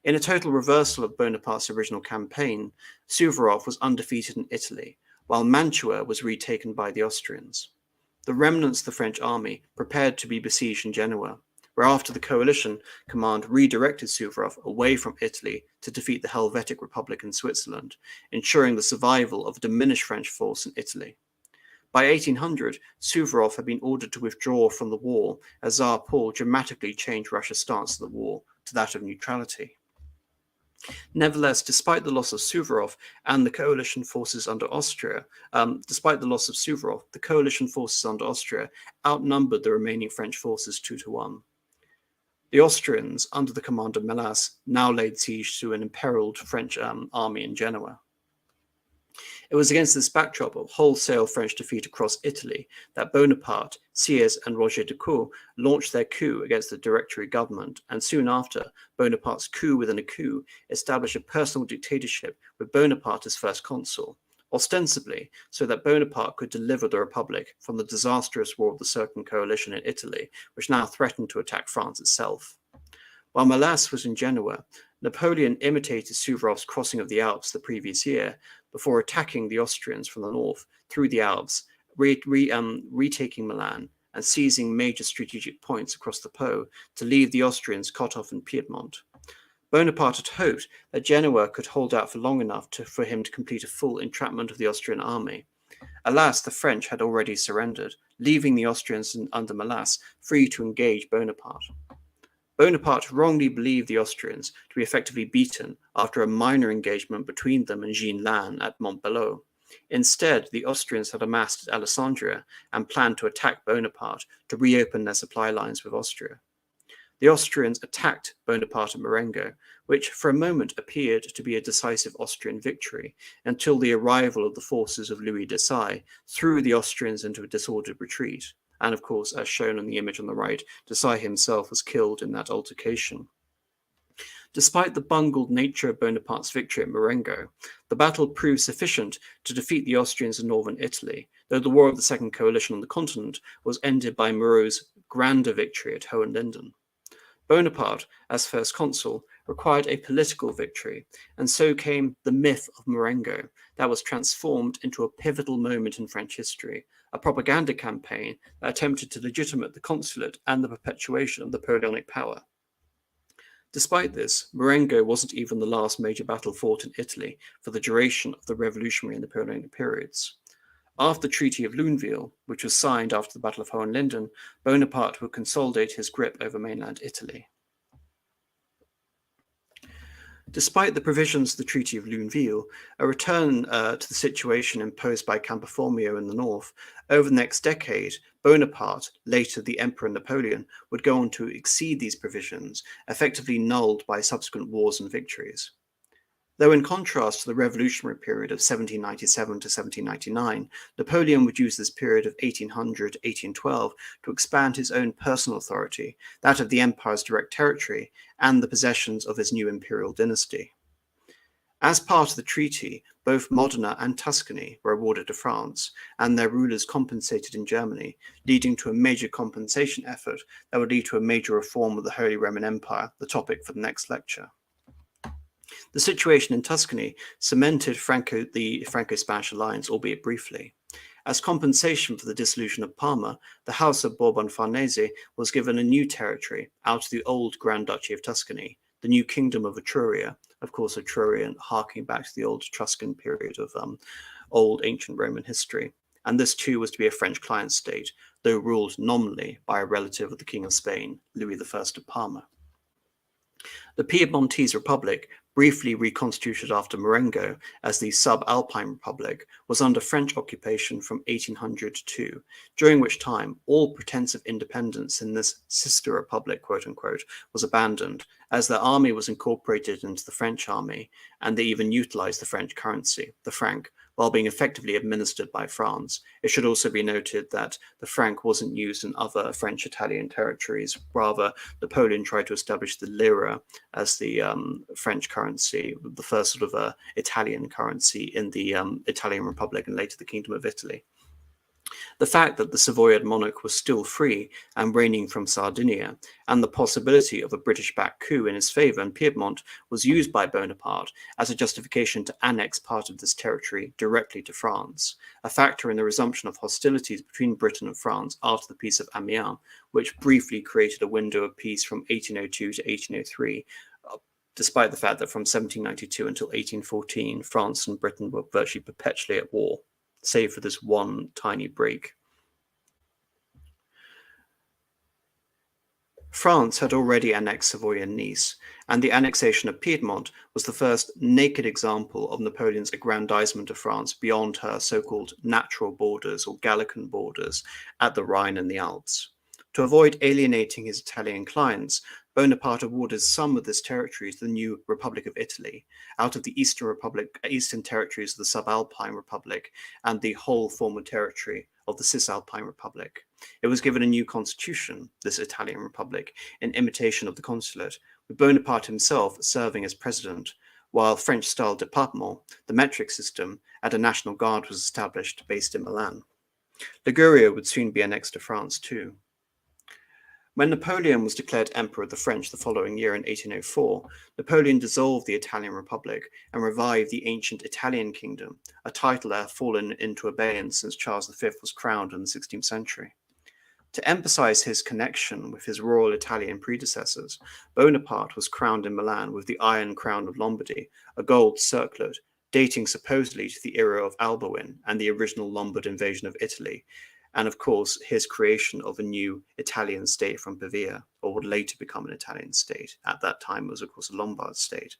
In a total reversal of Bonaparte's original campaign, Suvorov was undefeated in Italy, while Mantua was retaken by the Austrians. The remnants of the French army prepared to be besieged in Genoa, where after the coalition command redirected Suvorov away from Italy to defeat the Helvetic Republic in Switzerland, ensuring the survival of a diminished French force in Italy. By 1800, Suvorov had been ordered to withdraw from the war as Tsar Paul dramatically changed Russia's stance to the war to that of neutrality. Nevertheless, despite the loss of Suvorov and the coalition forces under Austria, the coalition forces under Austria outnumbered the remaining French forces 2-1. The Austrians, under the command of Melas, now laid siege to an imperiled French army in Genoa. It was against this backdrop of wholesale French defeat across Italy that Bonaparte, Sieyès, and Roger de Court launched their coup against the Directory government, and soon after, Bonaparte's coup within a coup established a personal dictatorship with Bonaparte as first consul, ostensibly so that Bonaparte could deliver the Republic from the disastrous War of the Second Coalition in Italy, which now threatened to attack France itself. While Melas was in Genoa, Napoleon imitated Suvorov's crossing of the Alps the previous year before attacking the Austrians from the north through the Alps, retaking Milan and seizing major strategic points across the Po to leave the Austrians cut off in Piedmont. Bonaparte had hoped that Genoa could hold out for long enough for him to complete a full entrapment of the Austrian army. Alas, the French had already surrendered, leaving the Austrians under Malas free to engage Bonaparte. Bonaparte wrongly believed the Austrians to be effectively beaten after a minor engagement between them and Jean Lannes at Montbello. Instead, the Austrians had amassed at Alessandria and planned to attack Bonaparte to reopen their supply lines with Austria. The Austrians attacked Bonaparte at Marengo, which for a moment appeared to be a decisive Austrian victory, until the arrival of the forces of Louis Desailles threw the Austrians into a disordered retreat. And of course, as shown in the image on the right, Desailles himself was killed in that altercation. Despite the bungled nature of Bonaparte's victory at Marengo, the battle proved sufficient to defeat the Austrians in northern Italy, though the War of the Second Coalition on the continent was ended by Moreau's grander victory at Hohenlinden. Bonaparte, as first consul, required a political victory, and so came the myth of Marengo that was transformed into a pivotal moment in French history, a propaganda campaign that attempted to legitimate the consulate and the perpetuation of Napoleonic power. Despite this, Marengo wasn't even the last major battle fought in Italy for the duration of the revolutionary and Napoleonic periods. After the Treaty of Luneville, which was signed after the Battle of Hohenlinden, Bonaparte would consolidate his grip over mainland Italy. Despite the provisions of the Treaty of Luneville, a return to the situation imposed by Campoformio in the north, over the next decade, Bonaparte, later the Emperor Napoleon, would go on to exceed these provisions, effectively nulled by subsequent wars and victories. Though in contrast to the revolutionary period of 1797 to 1799, Napoleon would use this period of 1800 to 1812 to expand his own personal authority, that of the empire's direct territory, and the possessions of his new imperial dynasty. As part of the treaty, both Modena and Tuscany were awarded to France, and their rulers compensated in Germany, leading to a major compensation effort that would lead to a major reform of the Holy Roman Empire, the topic for the next lecture. The situation in Tuscany cemented the Franco-Spanish alliance, albeit briefly. As compensation for the dissolution of Parma, the House of Bourbon-Farnese was given a new territory out of the old Grand Duchy of Tuscany, the new Kingdom of Etruria, of course Etrurian, harking back to the old Etruscan period of old ancient Roman history. And this too was to be a French client state, though ruled nominally by a relative of the King of Spain, Louis I of Parma. The Piedmontese Republic, briefly reconstituted after Marengo as the Subalpine Republic, was under French occupation from 1802, during which time all pretense of independence in this sister republic, quote-unquote, was abandoned, as their army was incorporated into the French army, and they even utilized the French currency, the franc, while being effectively administered by France. It should also be noted that the franc wasn't used in other French-Italian territories. Rather, Napoleon tried to establish the lira as the French currency, the first sort of Italian currency in the Italian Republic and later the Kingdom of Italy. The fact that the Savoyard monarch was still free and reigning from Sardinia, and the possibility of a British-backed coup in his favour in Piedmont was used by Bonaparte as a justification to annex part of this territory directly to France, a factor in the resumption of hostilities between Britain and France after the Peace of Amiens, which briefly created a window of peace from 1802 to 1803, despite the fact that from 1792 until 1814, France and Britain were virtually perpetually at war, save for this one tiny break. France had already annexed Savoy and Nice, and the annexation of Piedmont was the first naked example of Napoleon's aggrandizement of France beyond her so-called natural borders or Gallican borders at the Rhine and the Alps. To avoid alienating his Italian clients, Bonaparte awarded some of this territory to the new Republic of Italy, out of the eastern territories of the Subalpine Republic and the whole former territory of the Cisalpine Republic. It was given a new constitution, this Italian Republic, in imitation of the consulate, with Bonaparte himself serving as president, while French-style département, the metric system, and a national guard was established based in Milan. Liguria would soon be annexed to France too. When Napoleon was declared Emperor of the French the following year in 1804, Napoleon dissolved the Italian Republic and revived the ancient Italian Kingdom, a title that had fallen into abeyance since Charles V was crowned in the 16th century. To emphasize his connection with his royal Italian predecessors, Bonaparte was crowned in Milan with the Iron Crown of Lombardy, a gold circlet, dating supposedly to the era of Alboin and the original Lombard invasion of Italy, and of course his creation of a new Italian state from Pavia, or would later become an Italian state. At that time it was of course a Lombard state.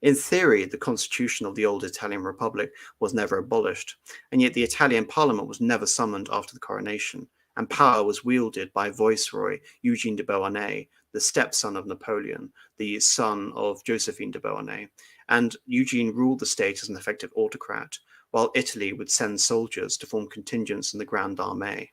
In theory, the constitution of the old Italian Republic was never abolished, and yet the Italian parliament was never summoned after the coronation, and power was wielded by Viceroy Eugene de Beauharnais, the stepson of Napoleon, the son of Josephine de Beauharnais, and Eugene ruled the state as an effective autocrat, while Italy would send soldiers to form contingents in the Grande Armée.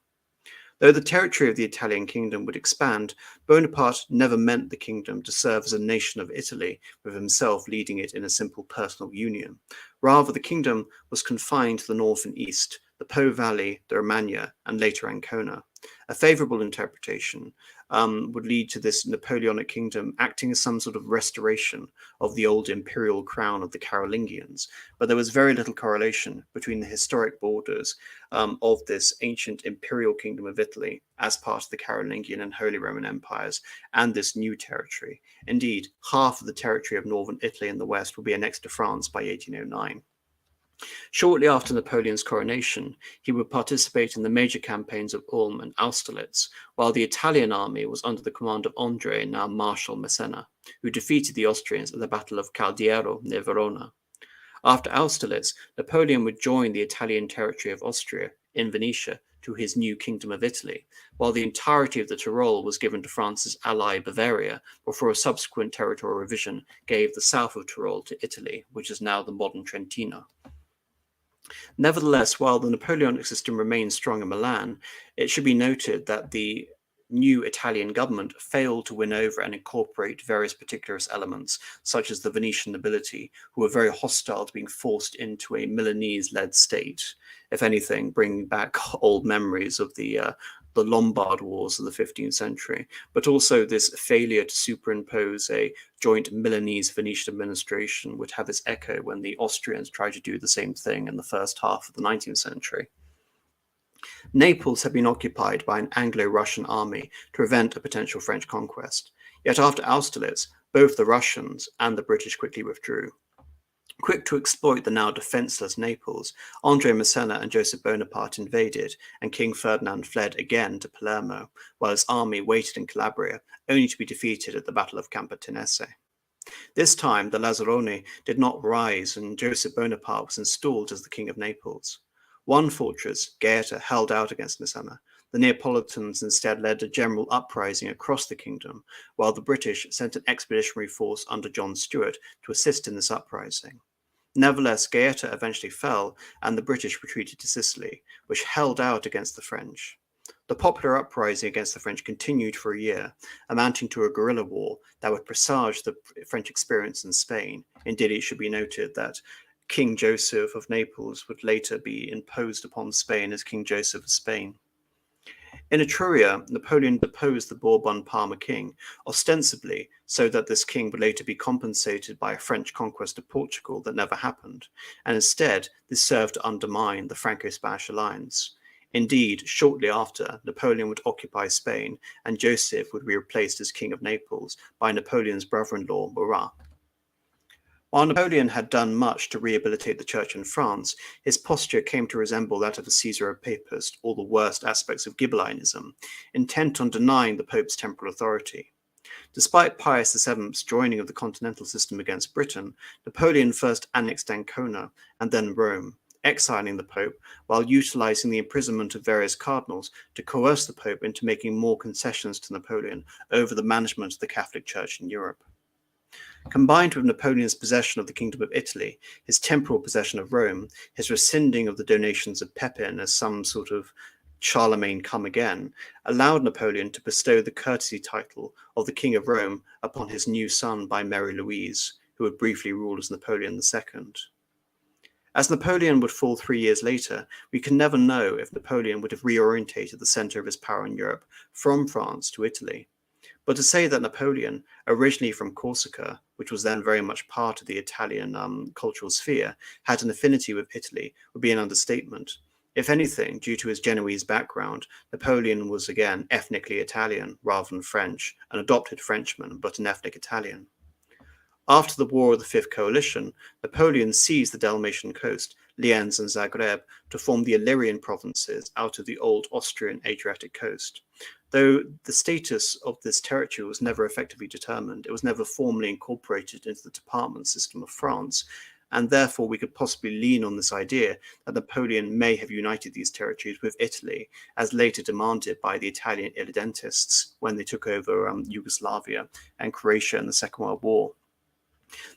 Though the territory of the Italian kingdom would expand, Bonaparte never meant the kingdom to serve as a nation of Italy, with himself leading it in a simple personal union. Rather, the kingdom was confined to the north and east, the Po Valley, the Romagna, and later Ancona. A favourable interpretation would lead to this Napoleonic kingdom acting as some sort of restoration of the old imperial crown of the Carolingians, but there was very little correlation between the historic borders of this ancient imperial kingdom of Italy as part of the Carolingian and Holy Roman Empires and this new territory. Indeed, half of the territory of northern Italy in the west would be annexed to France by 1809. Shortly after Napoleon's coronation, he would participate in the major campaigns of Ulm and Austerlitz, while the Italian army was under the command of André, now Marshal Massena, who defeated the Austrians at the Battle of Caldiero near Verona. After Austerlitz, Napoleon would join the Italian territory of Austria in Venetia to his new Kingdom of Italy, while the entirety of the Tyrol was given to France's ally Bavaria, before a subsequent territorial revision gave the south of Tyrol to Italy, which is now the modern Trentino. Nevertheless, while the Napoleonic system remained strong in Milan, it should be noted that the new Italian government failed to win over and incorporate various particular elements, such as the Venetian nobility, who were very hostile to being forced into a Milanese-led state, if anything, bringing back old memories of the Lombard Wars of the 15th century, but also this failure to superimpose a joint Milanese-Venetian administration would have its echo when the Austrians tried to do the same thing in the first half of the 19th century. Naples had been occupied by an Anglo-Russian army to prevent a potential French conquest, yet after Austerlitz, both the Russians and the British quickly withdrew. Quick to exploit the now defenceless Naples, André Massena and Joseph Bonaparte invaded, and King Ferdinand fled again to Palermo, while his army waited in Calabria, only to be defeated at the Battle of Campotenese. This time, the Lazzaroni did not rise, and Joseph Bonaparte was installed as the King of Naples. One fortress, Gaeta, held out against Massena. The Neapolitans instead led a general uprising across the kingdom, while the British sent an expeditionary force under John Stuart to assist in this uprising. Nevertheless, Gaeta eventually fell, and the British retreated to Sicily, which held out against the French. The popular uprising against the French continued for a year, amounting to a guerrilla war that would presage the French experience in Spain. Indeed, it should be noted that King Joseph of Naples would later be imposed upon Spain as King Joseph of Spain. In Etruria, Napoleon deposed the Bourbon-Parma king, ostensibly so that this king would later be compensated by a French conquest of Portugal that never happened, and instead this served to undermine the Franco-Spanish alliance. Indeed, shortly after, Napoleon would occupy Spain, and Joseph would be replaced as King of Naples by Napoleon's brother-in-law, Murat. While Napoleon had done much to rehabilitate the church in France, his posture came to resemble that of a Caesar Papist, or the worst aspects of Ghibellinism, intent on denying the Pope's temporal authority. Despite Pius VII's joining of the continental system against Britain, Napoleon first annexed Ancona and then Rome, exiling the Pope while utilizing the imprisonment of various cardinals to coerce the Pope into making more concessions to Napoleon over the management of the Catholic Church in Europe. Combined with Napoleon's possession of the Kingdom of Italy, his temporal possession of Rome, his rescinding of the donations of Pepin as some sort of Charlemagne come again, allowed Napoleon to bestow the courtesy title of the King of Rome upon his new son by Mary Louise, who would briefly rule as Napoleon II. As Napoleon would fall 3 years later, we can never know if Napoleon would have reorientated the center of his power in Europe from France to Italy. But to say that Napoleon, originally from Corsica, which was then very much part of the Italian cultural sphere, had an affinity with Italy would be an understatement. If anything, due to his Genoese background, Napoleon was again ethnically Italian rather than French, an adopted Frenchman, but an ethnic Italian. After the War of the Fifth Coalition, Napoleon seized the Dalmatian coast, Lienz and Zagreb, to form the Illyrian provinces out of the old Austrian Adriatic coast. Though the status of this territory was never effectively determined, it was never formally incorporated into the department system of France, and therefore we could possibly lean on this idea that Napoleon may have united these territories with Italy, as later demanded by the Italian irredentists when they took over Yugoslavia and Croatia in the Second World War.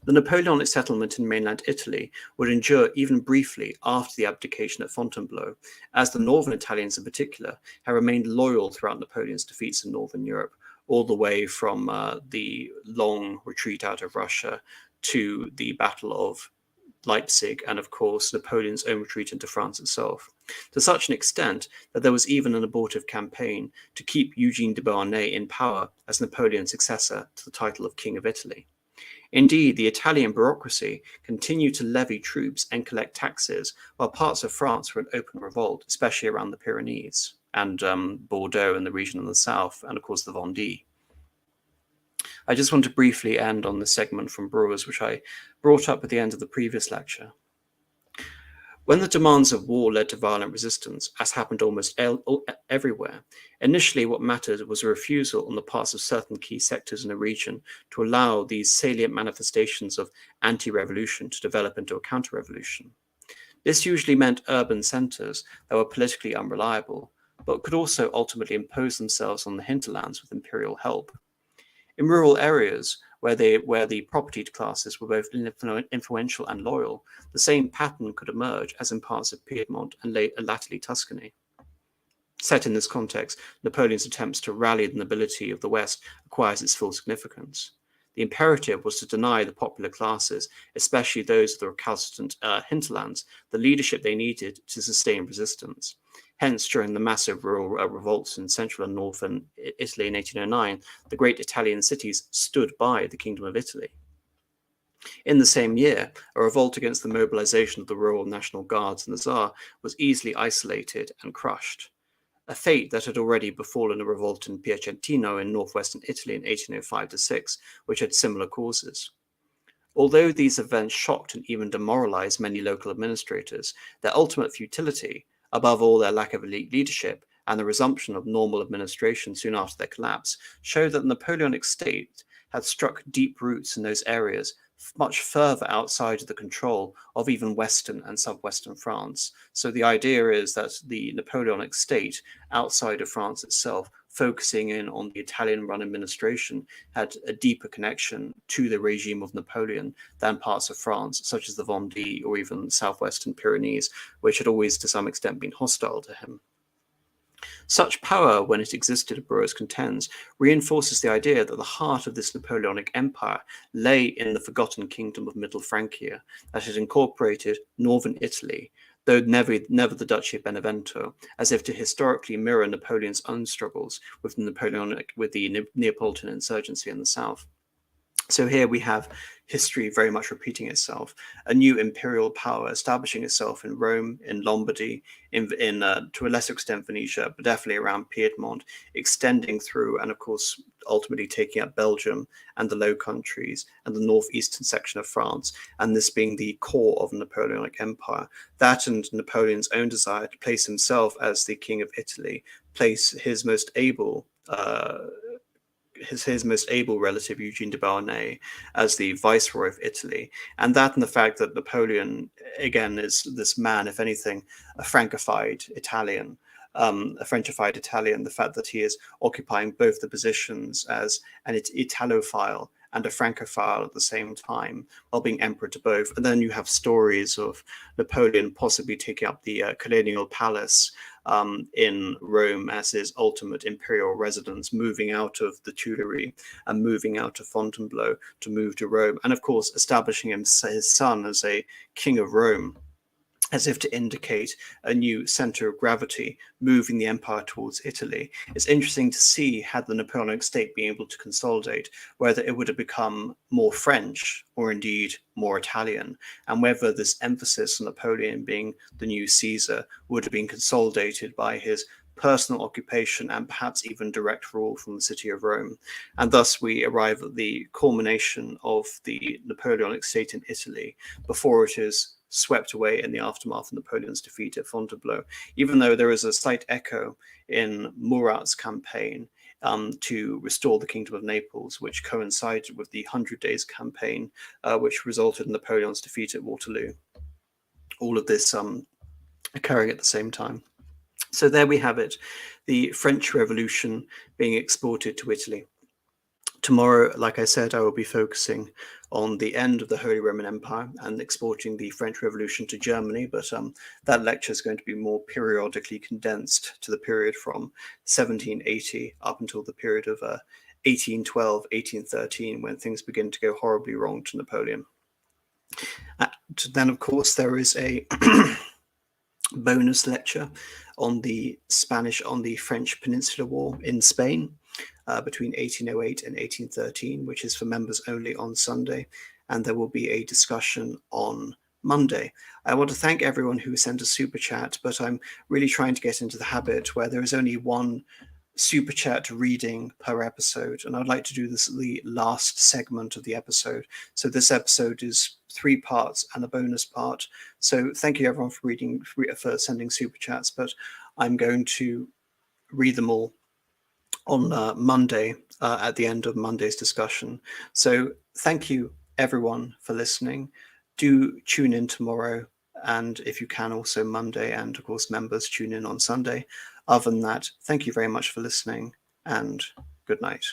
The Napoleonic settlement in mainland Italy would endure even briefly after the abdication at Fontainebleau, as the northern Italians in particular have remained loyal throughout Napoleon's defeats in northern Europe, all the way from the long retreat out of Russia to the Battle of Leipzig, and of course Napoleon's own retreat into France itself, to such an extent that there was even an abortive campaign to keep Eugene de Beauharnais in power as Napoleon's successor to the title of King of Italy. Indeed, the Italian bureaucracy continued to levy troops and collect taxes, while parts of France were in open revolt, especially around the Pyrenees and Bordeaux and the region in the south, and of course the Vendée. I just want to briefly end on this segment from Brewers, which I brought up at the end of the previous lecture. When the demands of war led to violent resistance, as happened almost everywhere, initially what mattered was a refusal on the parts of certain key sectors in the region to allow these salient manifestations of anti-revolution to develop into a counter-revolution. This usually meant urban centres that were politically unreliable, but could also ultimately impose themselves on the hinterlands with imperial help. In rural areas, where the propertied classes were both influential and loyal, the same pattern could emerge as in parts of Piedmont and latterly Tuscany. Set in this context, Napoleon's attempts to rally the nobility of the West acquires its full significance. The imperative was to deny the popular classes, especially those of the recalcitrant hinterlands, the leadership they needed to sustain resistance. Hence, during the massive rural revolts in central and northern Italy in 1809, the great Italian cities stood by the Kingdom of Italy. In the same year, a revolt against the mobilization of the Royal National Guards and the Tsar was easily isolated and crushed, a fate that had already befallen a revolt in Piacentino in northwestern Italy in 1805-6, which had similar causes. Although these events shocked and even demoralized many local administrators, their ultimate futility, above all their lack of elite leadership, and the resumption of normal administration soon after their collapse, showed that the Napoleonic state had struck deep roots in those areas much further outside of the control of even Western and southwestern France. So the idea is that the Napoleonic state outside of France itself, focusing in on the Italian-run administration, had a deeper connection to the regime of Napoleon than parts of France, such as the Vendée or even southwestern Pyrenees, which had always to some extent been hostile to him. Such power, when it existed, Burroughs contends, reinforces the idea that the heart of this Napoleonic empire lay in the forgotten kingdom of Middle Francia, that had incorporated northern Italy, though never the Duchy of Benevento, as if to historically mirror Napoleon's own struggles with the Neapolitan insurgency in the south. So here we have history very much repeating itself, a new imperial power establishing itself in Rome, in Lombardy, in to a lesser extent Venetia, but definitely around Piedmont, extending through and of course ultimately taking up Belgium and the Low Countries and the northeastern section of France, and this being the core of the Napoleonic Empire. That and Napoleon's own desire to place himself as the King of Italy, place his most able relative Eugene de Beauharnais as the viceroy of Italy, and that and the fact that Napoleon again is this man, if anything, a Frenchified Italian, the fact that he is occupying both the positions as an Italophile and a Francophile at the same time, while being emperor to both. And then you have stories of Napoleon possibly taking up the Colonial Palace in Rome as his ultimate imperial residence, moving out of the Tuileries and moving out of Fontainebleau to move to Rome, and of course establishing his son as a king of Rome, as if to indicate a new center of gravity moving the empire towards Italy. It's interesting to see, had the Napoleonic state been able to consolidate, whether it would have become more French or indeed more Italian, and whether this emphasis on Napoleon being the new Caesar would have been consolidated by his personal occupation and perhaps even direct rule from the city of Rome. And thus we arrive at the culmination of the Napoleonic state in Italy before it is swept away in the aftermath of Napoleon's defeat at Fontainebleau, even though there is a slight echo in Murat's campaign to restore the Kingdom of Naples, which coincided with the 100 Days campaign, which resulted in Napoleon's defeat at Waterloo. All of this occurring at the same time. So there we have it, the French Revolution being exported to Italy. Tomorrow, like I said, I will be focusing on the end of the Holy Roman Empire and exporting the French Revolution to Germany, but that lecture is going to be more periodically condensed to the period from 1780 up until the period of 1812, 1813, when things begin to go horribly wrong to Napoleon. Then, of course, there is a bonus lecture on the French Peninsular War in Spain between 1808 and 1813, which is for members only on Sunday, and there will be a discussion on Monday. I want to thank everyone who sent a super chat, but I'm really trying to get into the habit where there is only one super chat reading per episode, and I'd like to do this at the last segment of the episode. So this episode is 3 parts and a bonus part. So thank you everyone for sending super chats, but I'm going to read them all on Monday at the end of Monday's discussion. So thank you everyone for listening. Do tune in tomorrow, and if you can also Monday, and of course members tune in on Sunday. Other than that, thank you very much for listening, and good night.